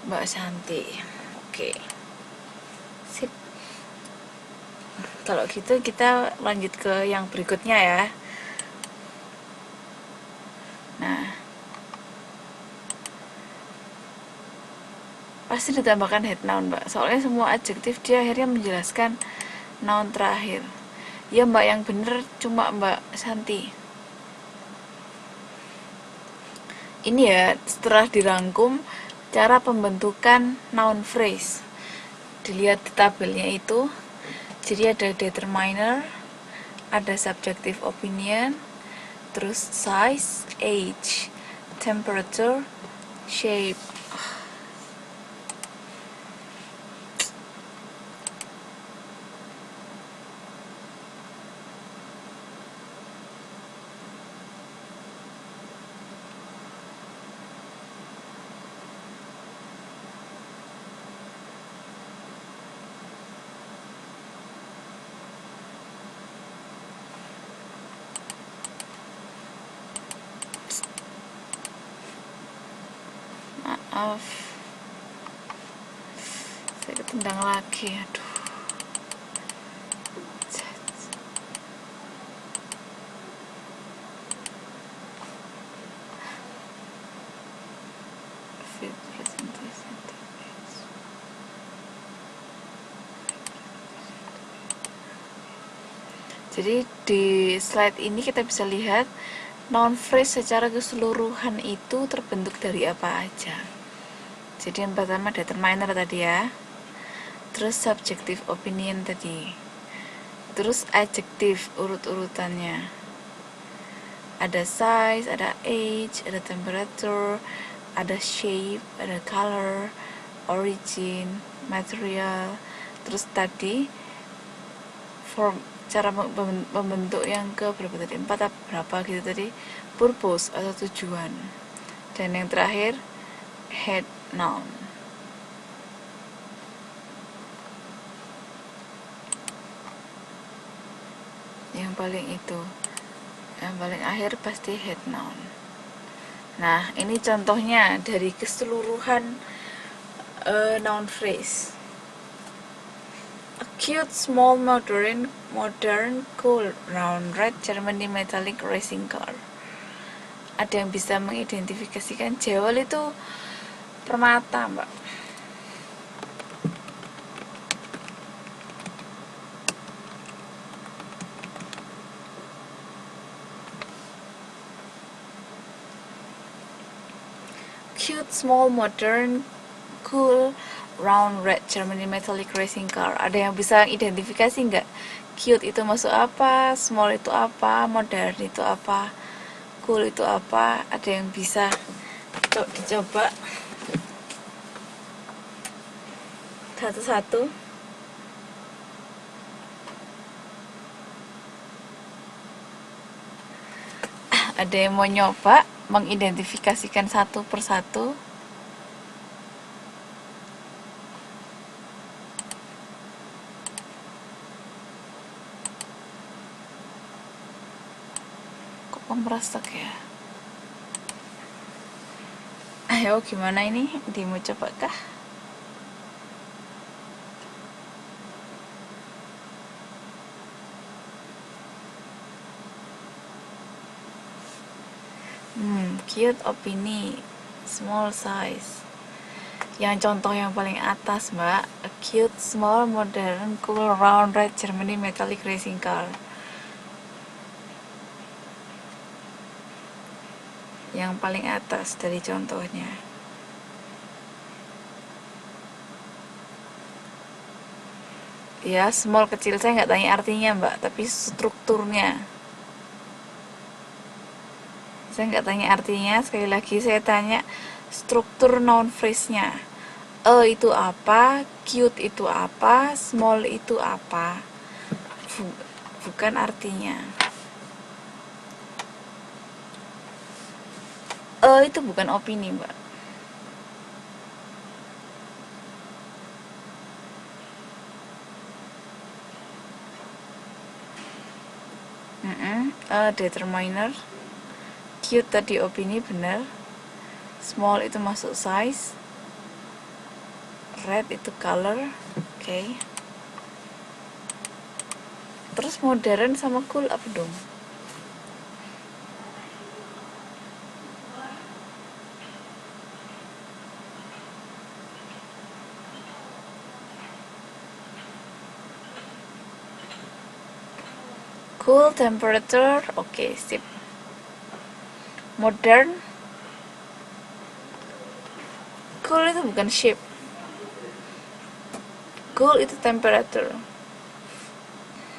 Mbak Santi. Oke. Sip. Kalau gitu kita lanjut ke yang berikutnya ya. Nah, pasti ditambahkan head noun, Mbak. Soalnya semua adjektif dia akhirnya menjelaskan noun terakhir. Ya, Mbak, yang bener cuma Mbak Santi. Ini ya, setelah dirangkum cara pembentukan noun phrase. Dilihat di tabelnya itu. Jadi ada determiner, ada subjective opinion, terus size, age, temperature, shape. Maaf, saya ketendang lagi, aduh. Jadi di slide ini kita bisa lihat noun phrase secara keseluruhan itu terbentuk dari apa aja. Jadi yang pertama determiner tadi ya, terus subjective opinion tadi, terus adjective urut-urutannya, ada size, ada age, ada temperature, ada shape, ada color, origin, material, terus tadi form, cara membentuk yang ke berapa tadi, 4 atau berapa gitu tadi, purpose atau tujuan, dan yang terakhir head noun. Yang paling akhir pasti head noun. Nah, ini contohnya dari keseluruhan noun phrase. A cute, small, modern, cool, round, red, Germany metallic racing car. Ada yang bisa mengidentifikasikan jewel itu permata, Mbak. Cute, small, modern, cool, round, red, Germany metallic racing car. Ada yang bisa identifikasi nggak? Cute itu masuk apa? Small itu apa? Modern itu apa? Cool itu apa? Ada yang bisa dicoba satu-satu? Ada yang mau nyoba mengidentifikasikan satu persatu? Kok merasuk ya? Ayo, gimana ini? Mau coba kah? Cute, opini, small size. Yang contoh yang paling atas, Mbak. A cute, small, modern, cool, round, red Germany metallic racing car. Yang paling atas dari contohnya. Ya, small kecil, saya nggak tanya artinya, Mbak, tapi strukturnya. Saya nggak tanya artinya, sekali lagi saya tanya struktur noun phrase-nya. Itu apa, cute itu apa, small itu apa. Bukan artinya. Itu bukan opini, Mbak. Determiner. Cute tadi opini, benar. Small itu masuk size. Red itu color. Oke. Terus modern sama cool apa dong? Cool temperature, oke, sip. Modern, cool itu bukan shape. Cool itu temperature.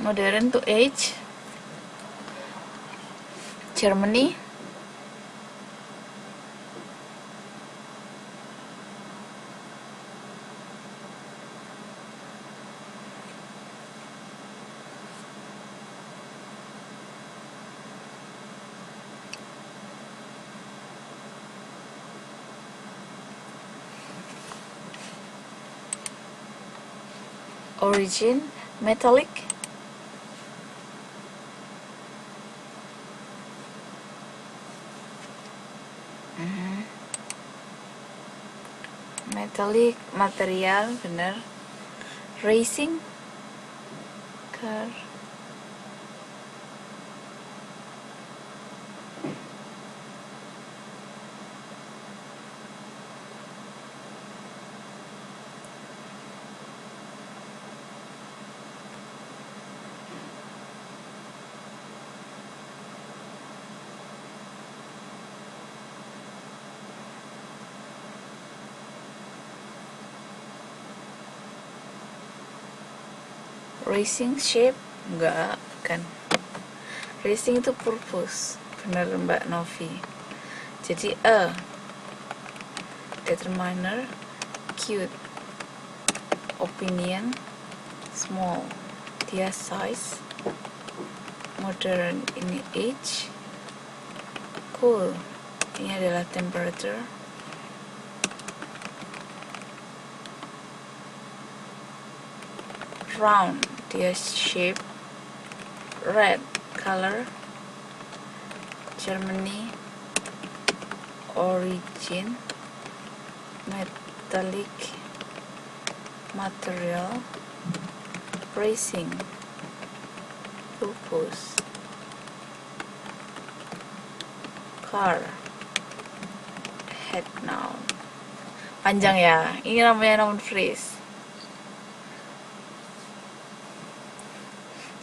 Modern to age. Germany. Origin, metallic. Metallic, material, benar. Racing, car. Racing shape, enggak, bukan. Racing itu purpose, benar Mbak Novi. Jadi determiner, cute, opinion, small, dia size, modern ini age, cool ini adalah temperature, round dia shape, red color, Germany origin, metallic material, racing purpose, car head noun. Panjang ya, ini namanya noun phrase.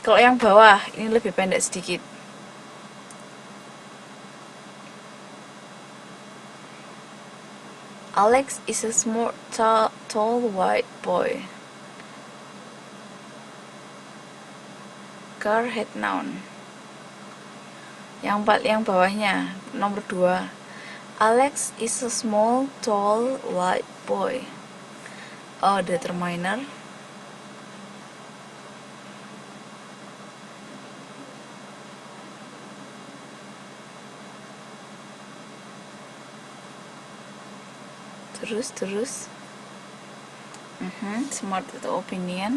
Kalau yang bawah ini lebih pendek sedikit. Alex is a small, tall white boy. Car head noun. Yang bawahnya nomor 2. Alex is a small, tall white boy. Determiner. Terus smart itu opinion.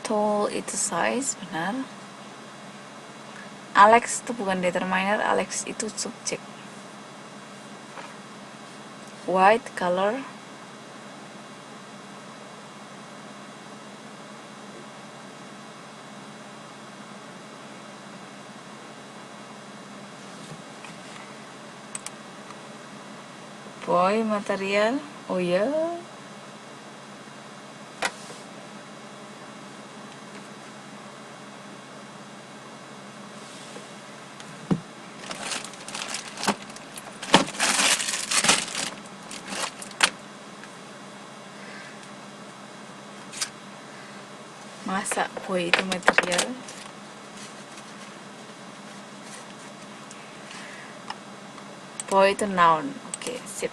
Tall itu size, benar. Alex itu bukan determiner, Alex itu subjek. White color. Boy material. Oh ya. Masa boy itu material? Boy itu noun. Oke, sip.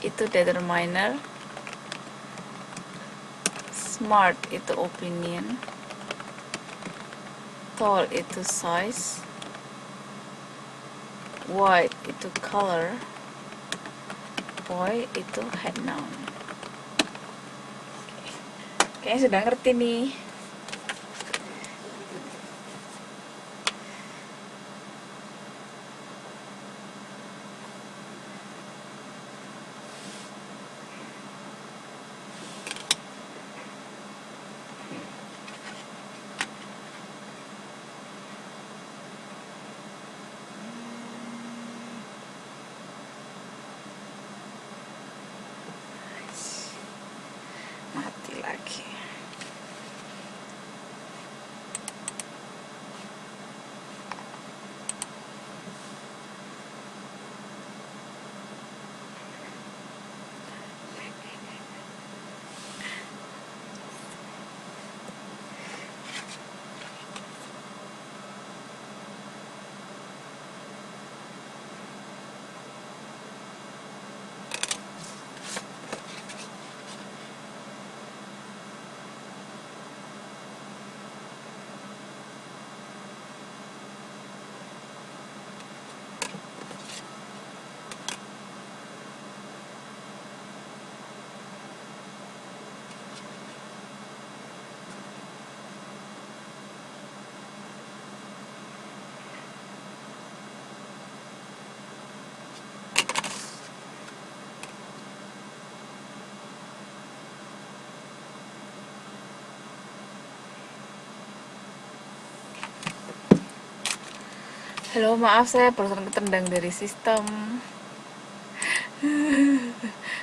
Itu determiner. Smart itu opinion. Tall itu size. White itu color. Boy itu head noun. Kayaknya sudah ngerti nih. Mati lagi. Halo, maaf saya barusan ketendang dari sistem.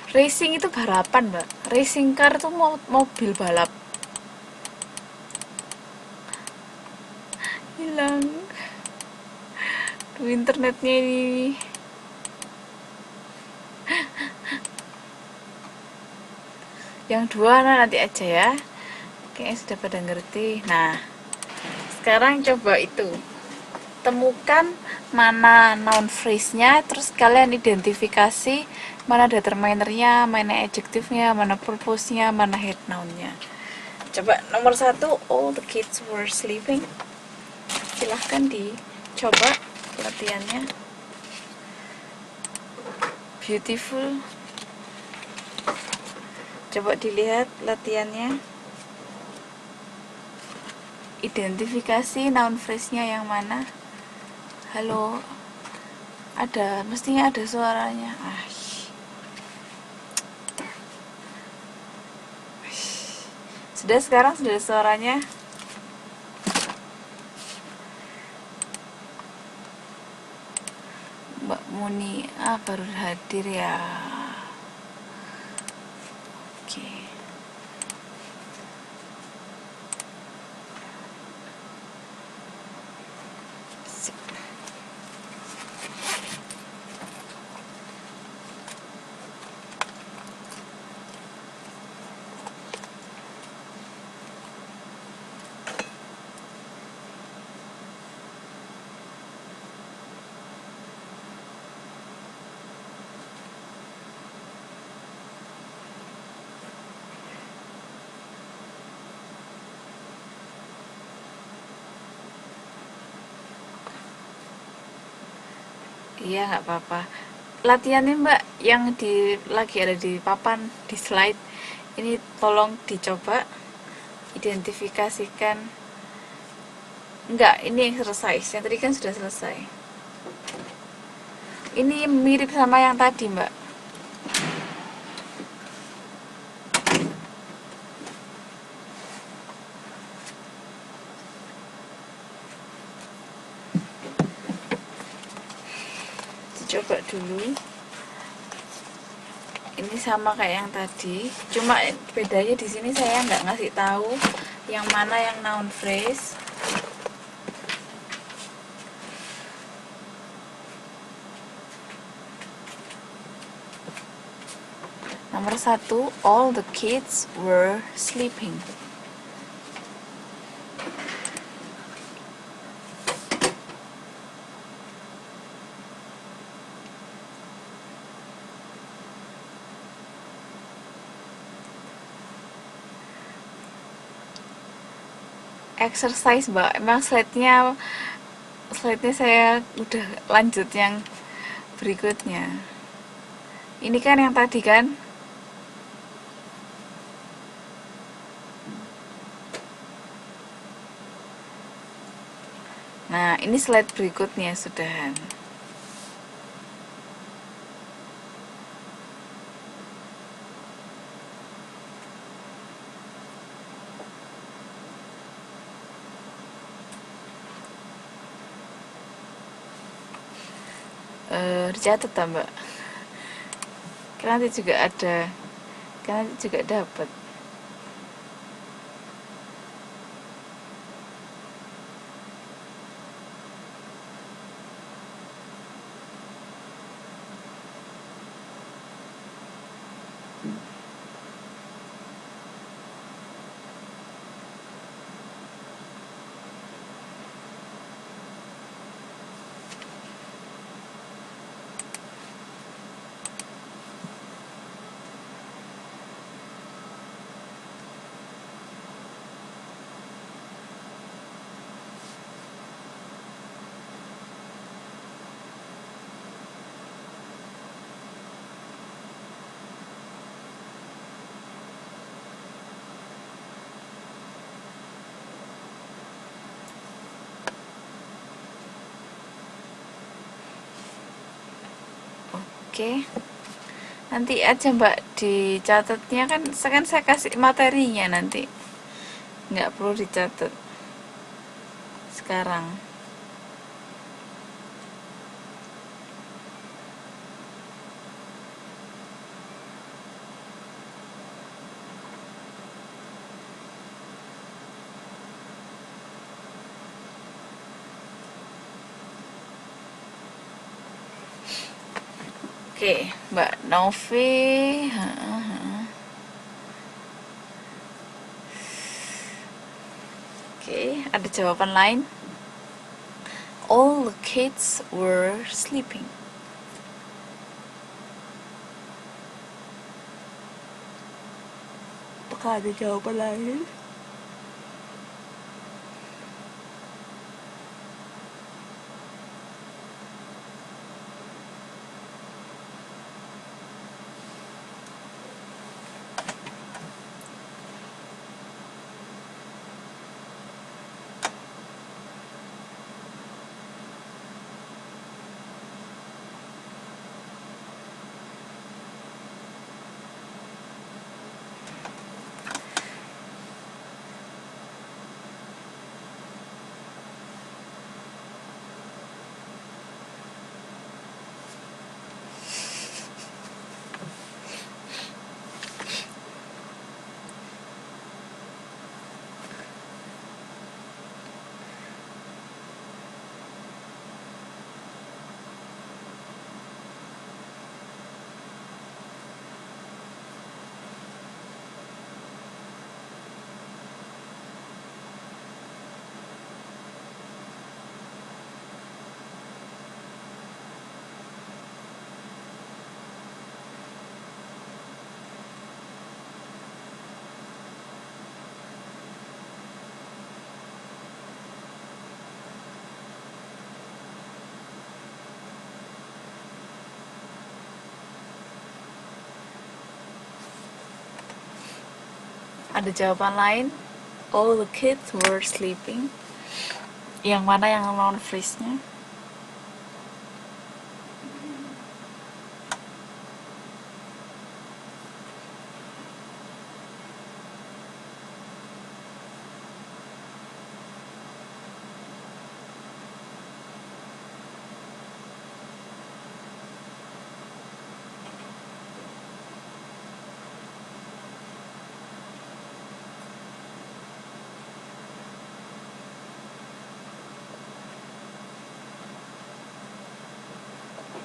Racing itu balapan, Mbak. Racing car itu mobil balap. Hilang. Duh, internetnya ini. Yang dua nanti aja ya. Kayaknya sudah pada ngerti. Nah, sekarang coba itu. Temukan mana noun phrase-nya, terus kalian identifikasi mana determinernya, mana adjective-nya, mana purpose-nya, mana head noun-nya. Coba nomor 1, all the kids were sleeping. Silahkan dicoba latihannya. Beautiful. Coba dilihat latihannya. Identifikasi noun phrase-nya yang mana. Halo, mestinya ada suaranya. Sekarang sudah ada suaranya. Mbak Muni, baru hadir ya. Oke. Iya, nggak apa-apa. Latihannya Mbak yang lagi ada di papan di slide ini, tolong dicoba identifikasikan. Enggak, ini yang selesai. Yang tadi kan sudah selesai. Ini mirip sama yang tadi, Mbak. Coba dulu. Ini sama kayak yang tadi, cuma bedanya di sini saya nggak ngasih tahu yang mana yang noun phrase. Nomor 1, all the kids were sleeping. Exercise mbak, emang slide-nya saya udah lanjut yang berikutnya. Ini kan yang tadi kan. Nah, ini slide berikutnya sudahan. Dicatat tak mbak? Kan nanti juga ada, kan nanti juga dapat. Oke, nanti aja mbak dicatatnya, kan saya kasih materinya nanti, nggak perlu dicatat sekarang. Oke, Mbak Novi. Oke, ada jawaban lain. All the kids were sleeping. Apakah ada jawaban lain? Ada jawaban lain. All the kids were sleeping. Yang mana yang noun phrase-nya?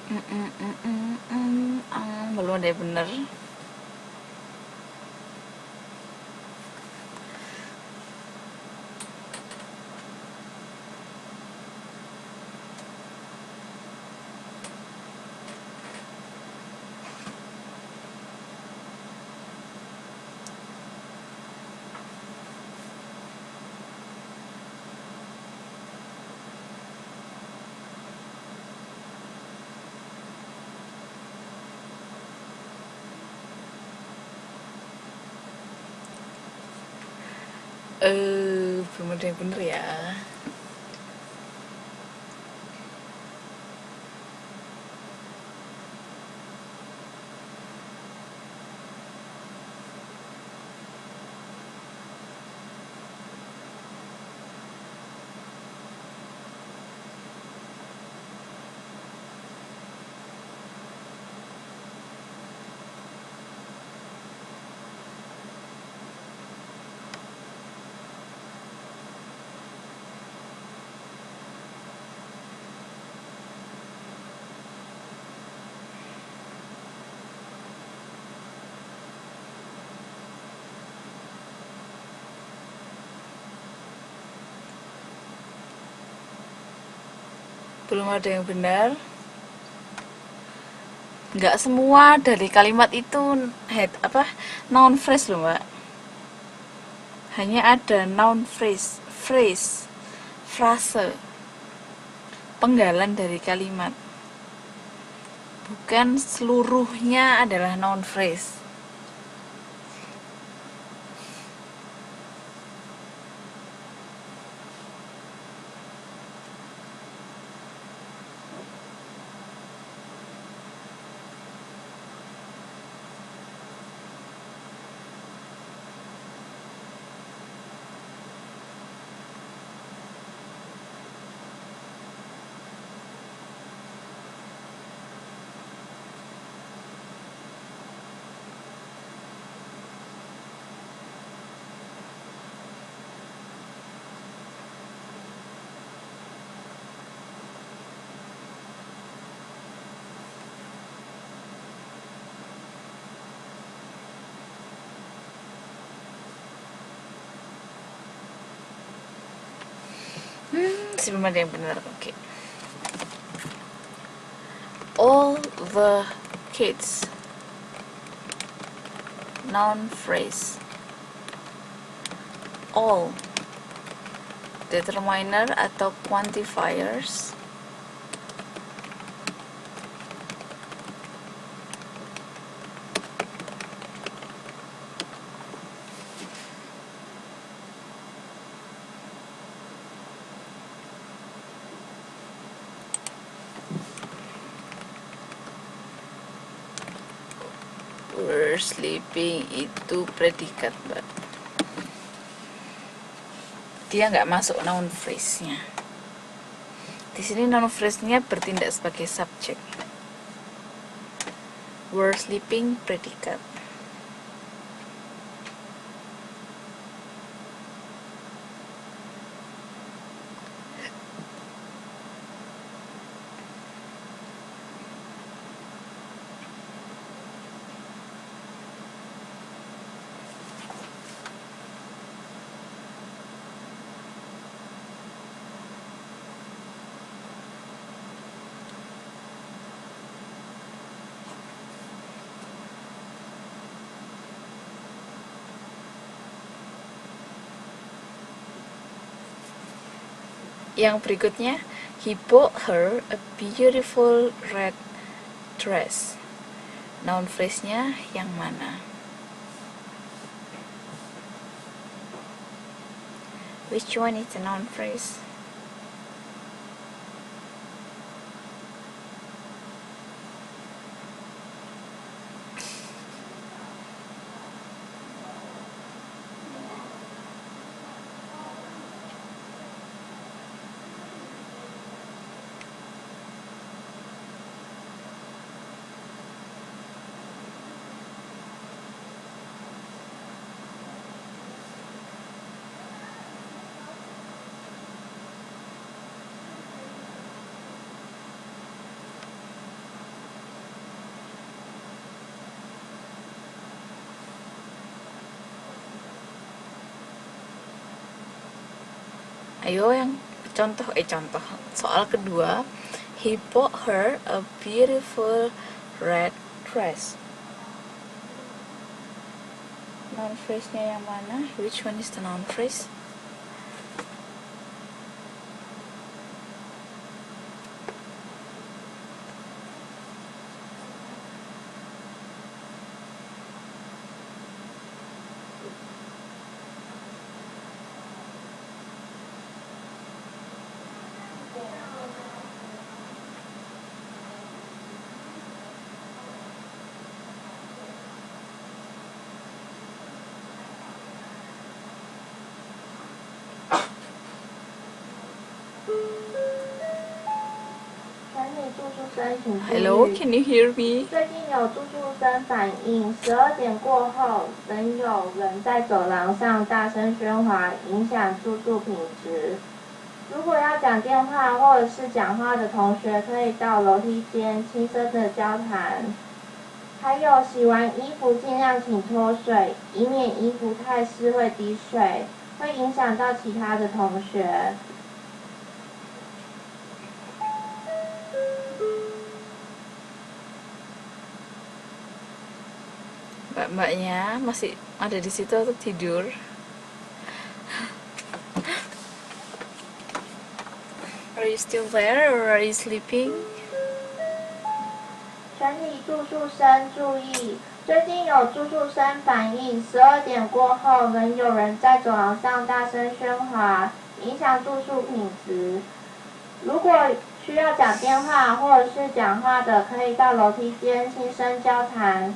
Belum ada yang bener. Belum ada yang bener ya. Belum ada yang benar. Nggak semua dari kalimat itu noun phrase loh, Mbak. Hanya ada noun phrase, frase, penggalan dari kalimat. Bukan seluruhnya adalah noun phrase. Sebelum ada yang benar, oke. All the kids, noun phrase. All, determiner atau quantifiers. Were sleeping itu predikat, Mbak. Dia nggak masuk noun phrase-nya. Di sini noun phrase-nya bertindak sebagai subjek. Were sleeping predikat. Yang berikutnya, he bought her a beautiful red dress. Noun phrase-nya yang mana? Which one is a noun phrase? Ayo yang contoh soal kedua. He bought her a beautiful red dress. Noun phrase-nya yang mana? Which one is the noun phrase? Hello, can you hear me? 最近有住宿生反映，12点过后仍有人在走廊上大声喧哗，影响住宿品质。如果要讲电话或者是讲话的同学，可以到楼梯间轻声的交谈。还有洗完衣服尽量请脱水，以免衣服太湿会滴水，会影响到其他的同学。Mbak-mbaknya masih ada di situ atau tidur? Are you still there or are you sleeping? 全体住宿生注意，最近有住宿生反映，12点过后仍有人在走廊上大声喧哗，影响住宿品质。如果需要讲电话或者是讲话的，可以到楼梯间轻声交谈。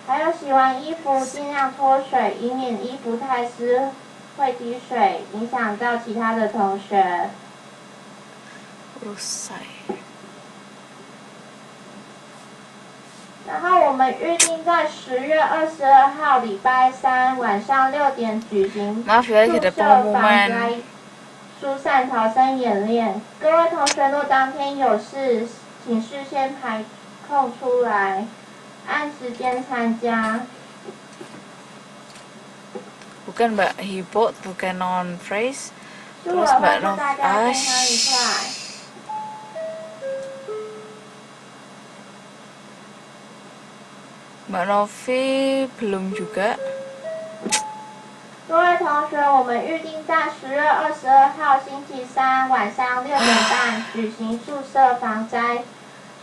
还有洗完衣服尽量脱水，以免衣服太湿会滴水，影响到其他的同学。然后我们预定在10月22号礼拜三晚上6点举行 Maaf ya, 宿 ada 舍防 pengumuman. 灾疏散逃生演练。各位同学若当天有事，请事先排空出来，按时间参加。 Bukan Mbak, he bought bukan noun phrase. 祝我 Terus 会 Mbak 祝 Nov, 大家健康愉快。Mbak Novi belum juga. 各位同学，我们预定在10月22号星期三晚上6点半举行宿舍防灾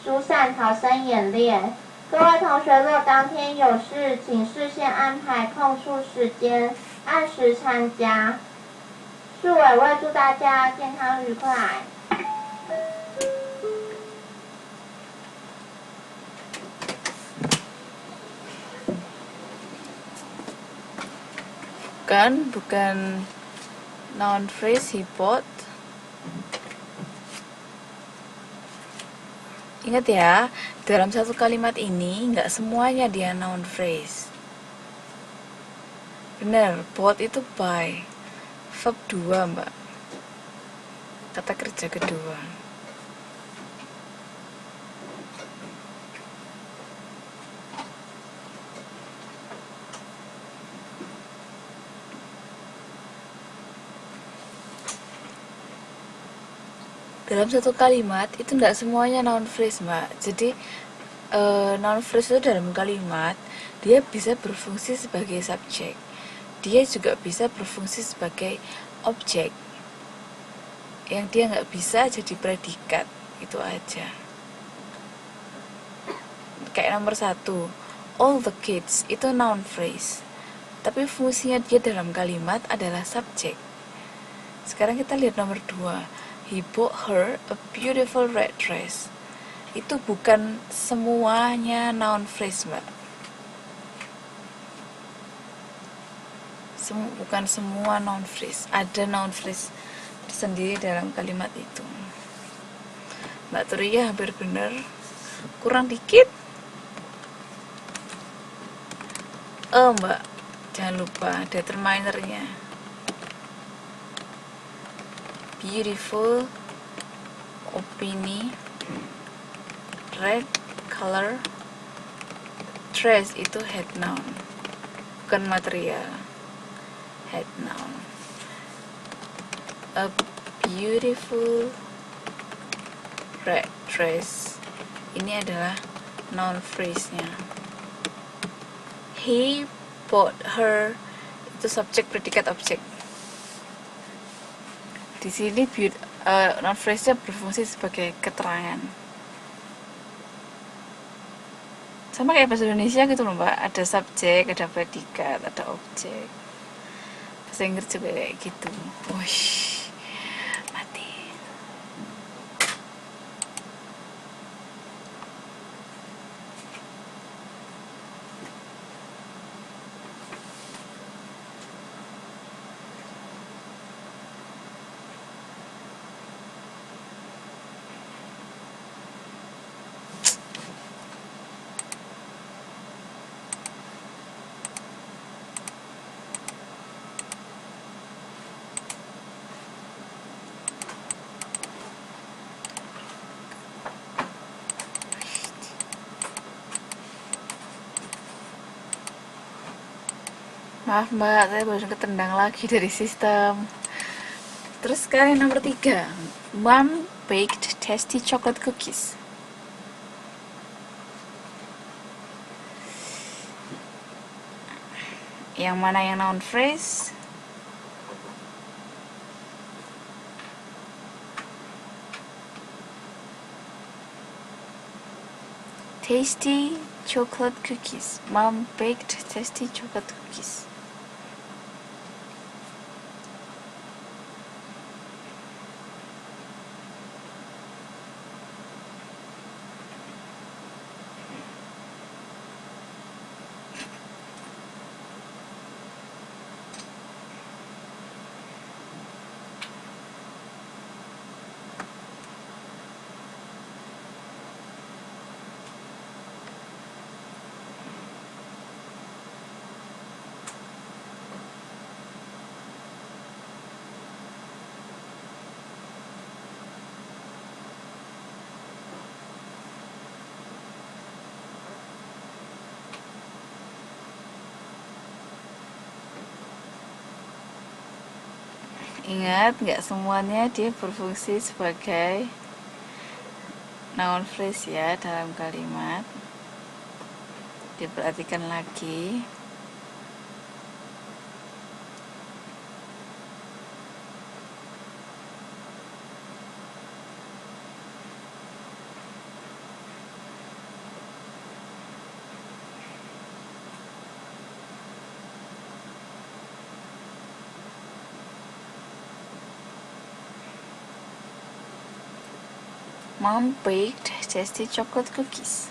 疏散逃生演练。各位同学若当天有事，请事先安排空出时间，按时参加。宿委会祝大家健康愉快。Bukan noun phrase he bought. Ingat ya, dalam satu kalimat ini nggak semuanya dia noun phrase. Bener, bought itu buy. Verb 2 Mbak. Kata kerja kedua. Dalam satu kalimat itu tidak semuanya noun phrase Mbak. Jadi noun phrase itu dalam kalimat dia bisa berfungsi sebagai subjek, dia juga bisa berfungsi sebagai objek. Yang dia nggak bisa jadi predikat, itu aja. Kayak nomor 1, all the kids itu noun phrase, tapi fungsinya dia dalam kalimat adalah subjek. Sekarang kita lihat nomor 2. He bought her a beautiful red dress. Itu bukan semuanya noun phrase Mbak. Bukan semua noun phrase. Ada noun phrase sendiri dalam kalimat itu. Mbak Turia hampir benar. Kurang dikit. Mbak, jangan lupa determinernya. Beautiful, opini, red color, dress itu head noun, bukan material. Head noun. A beautiful red dress. Ini adalah noun phrase-nya. He bought her, itu subjek, predikat, objek. Di sini noun phrase-nya berfungsi sebagai keterangan. Sama kayak bahasa Indonesia gitu loh mbak, ada subjek, ada predikat, ada objek. Bahasa Inggris juga kayak gitu. Wush, mati. Maaf mbak, saya baru ketendang lagi dari sistem. Terus sekarang yang nomor 3, Mom baked tasty chocolate cookies. Yang mana yang noun phrase? Tasty chocolate cookies. Mom baked tasty chocolate cookies. Ingat, nggak semuanya dia berfungsi sebagai noun phrase ya dalam kalimat. Diperhatikan lagi. Mom baked tasty chocolate cookies.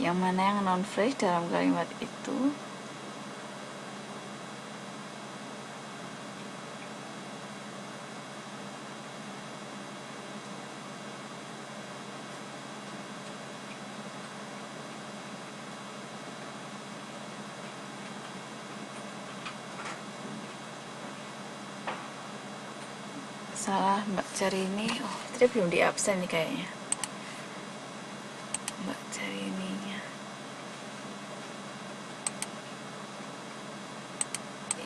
Yang mana yang noun phrase dalam kalimat itu? Salah Mbak cari ini. Oh, tadi belum di absen nih kayaknya. Mbak cari ininya.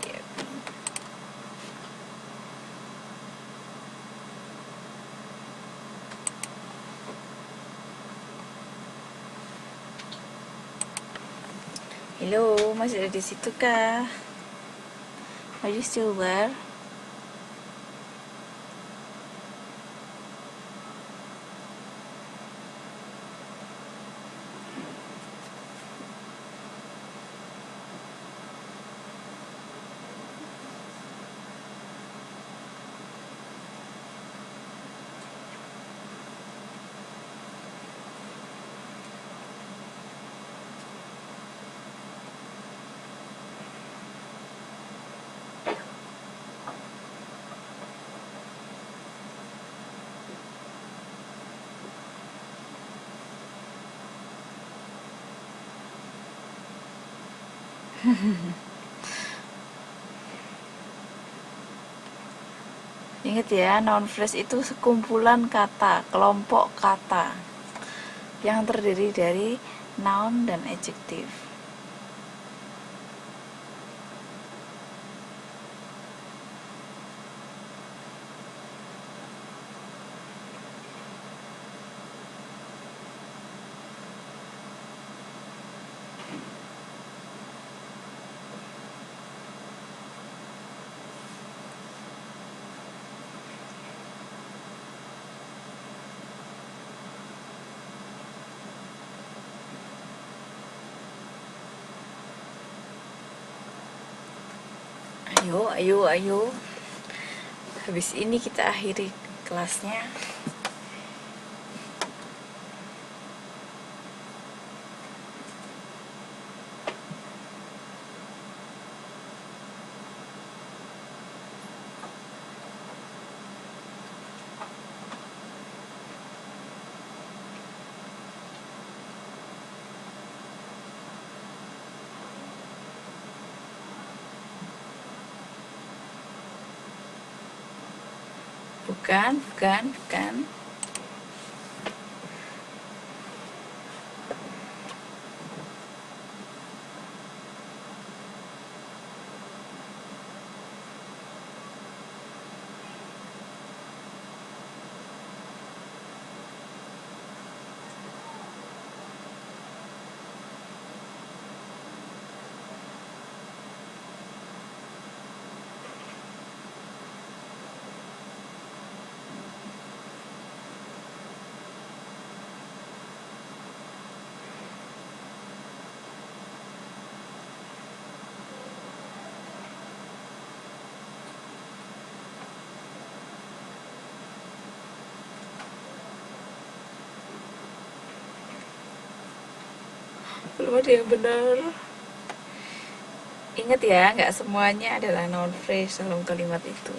Iya, belum. Halo, masih ada di situ kah? Are you still there? Ingat ya, noun phrase itu sekumpulan kata, kelompok kata yang terdiri dari noun dan adjektif. Ayo. Habis ini kita akhiri kelasnya. Bukan. Belum ada yang benar. Ingat ya, nggak semuanya adalah noun phrase dalam kalimat itu.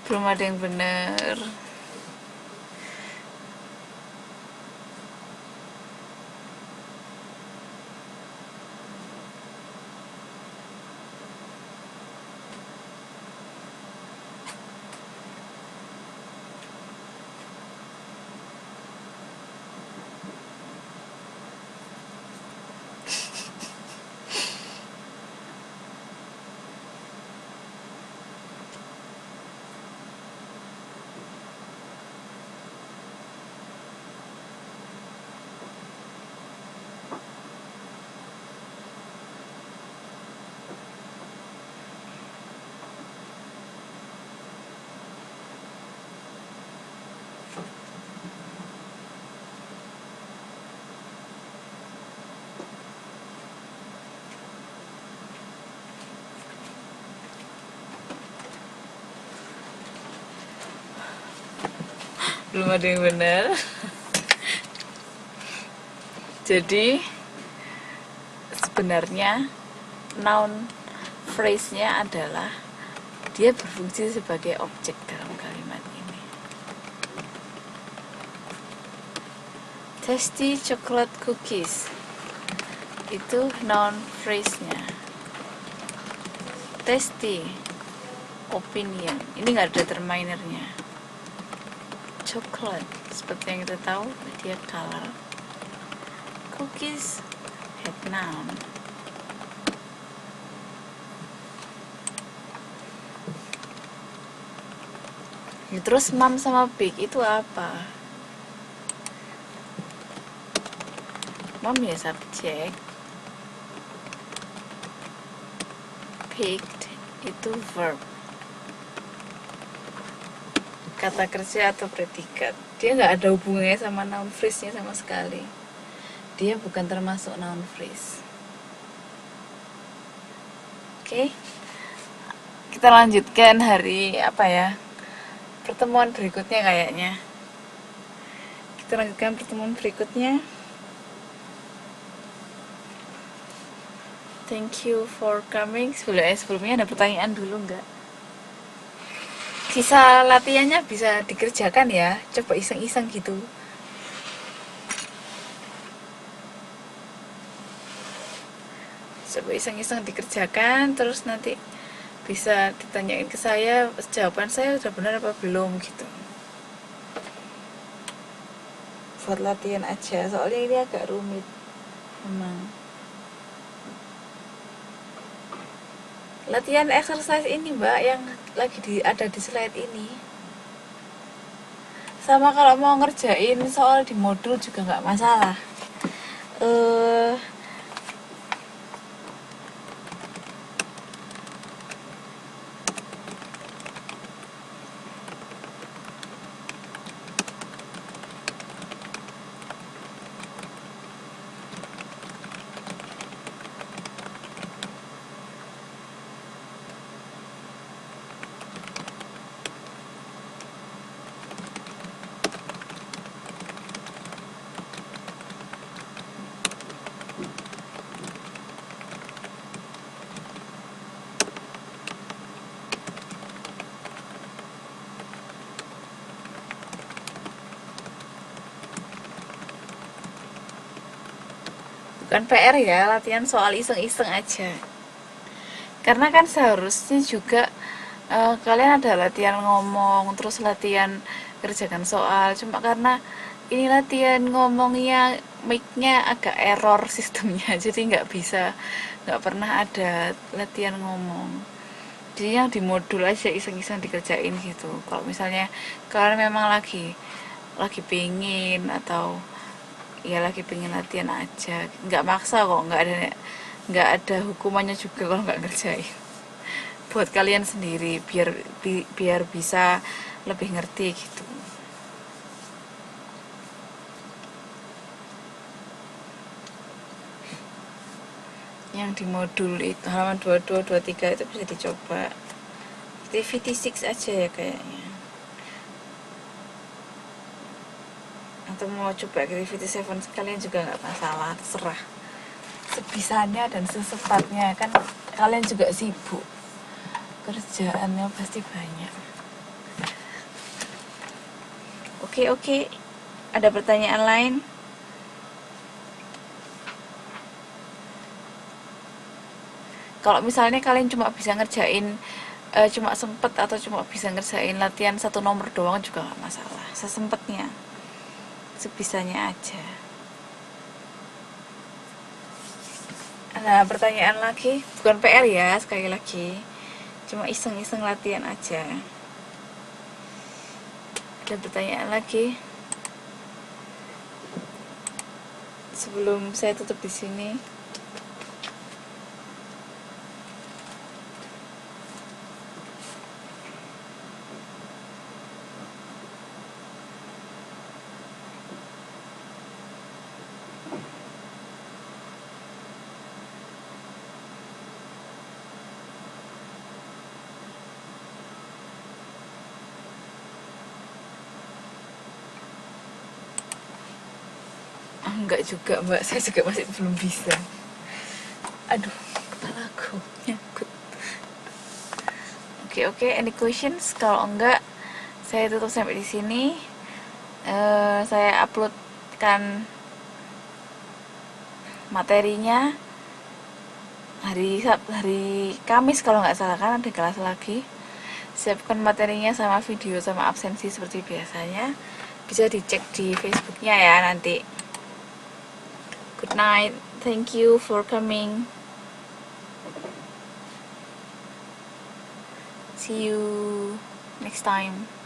Belum ada yang benar. Belum ada yang benar. Jadi sebenarnya noun phrase-nya adalah dia berfungsi sebagai objek dalam kalimat ini. Tasty chocolate cookies itu noun phrase-nya. Tasty, opinion, ini nggak ada determinernya. Chocolate, seperti yang kita tahu, dia color. Cookies, head noun. Ya, terus mom sama big itu apa? Mom ya subjek, picked itu verb, kata kerja atau predikat. Dia nggak ada hubungannya sama noun phrase-nya sama sekali. Dia bukan termasuk noun phrase. Oke, kita lanjutkan hari apa ya? Pertemuan berikutnya kayaknya. Kita Kita lanjutkan pertemuan berikutnya. Thank you for coming. Sebelumnya ada pertanyaan dulu nggak? Sisa latihannya bisa dikerjakan ya. Coba iseng-iseng gitu. Coba iseng-iseng dikerjakan, terus nanti bisa ditanyain ke saya, jawaban saya udah benar apa belum gitu. Buat latihan aja, soalnya ini agak rumit memang. Latihan exercise ini mbak yang lagi ada di slide ini, sama kalau mau ngerjain soal di modul juga nggak masalah. Bukan PR ya, latihan soal iseng-iseng aja. Karena kan seharusnya juga kalian ada latihan ngomong, terus latihan kerjakan soal. Cuma karena ini latihan ngomongnya, mic-nya agak error sistemnya, jadi nggak pernah ada latihan ngomong. Jadi yang di modul aja iseng-iseng dikerjain gitu. Kalau misalnya kalian memang lagi pingin atau ya lagi pengen latihan aja, nggak maksa kok, nggak ada hukumannya juga kalau nggak ngerjain. Buat kalian sendiri biar bisa lebih ngerti gitu. Yang di modul itu halaman 22, 23 itu bisa dicoba. Activity 6 aja ya kayaknya, atau mau coba activity 7 sekalian juga nggak masalah, terserah sebisanya dan sesempatnya, kan kalian juga sibuk, kerjaannya pasti banyak. Oke, ada pertanyaan lain? Kalau misalnya kalian cuma bisa ngerjain cuma sempet atau cuma bisa ngerjain latihan 1 nomor doang juga nggak masalah, sesempatnya, sebisanya aja. Ada pertanyaan lagi? Bukan PR ya, sekali lagi, cuma iseng-iseng latihan aja. Ada pertanyaan lagi? Sebelum saya tutup di sini. Enggak juga mbak, saya juga masih belum bisa. Aduh, kepalaku nyangkut. Oke, any questions? Kalau enggak, saya tutup sampai di sini. Saya uploadkan materinya hari Kamis kalau nggak salah, kan ada kelas lagi. Siapkan materinya sama video sama absensi seperti biasanya. Bisa dicek di Facebooknya ya nanti. Good night. Thank you for coming. See you next time.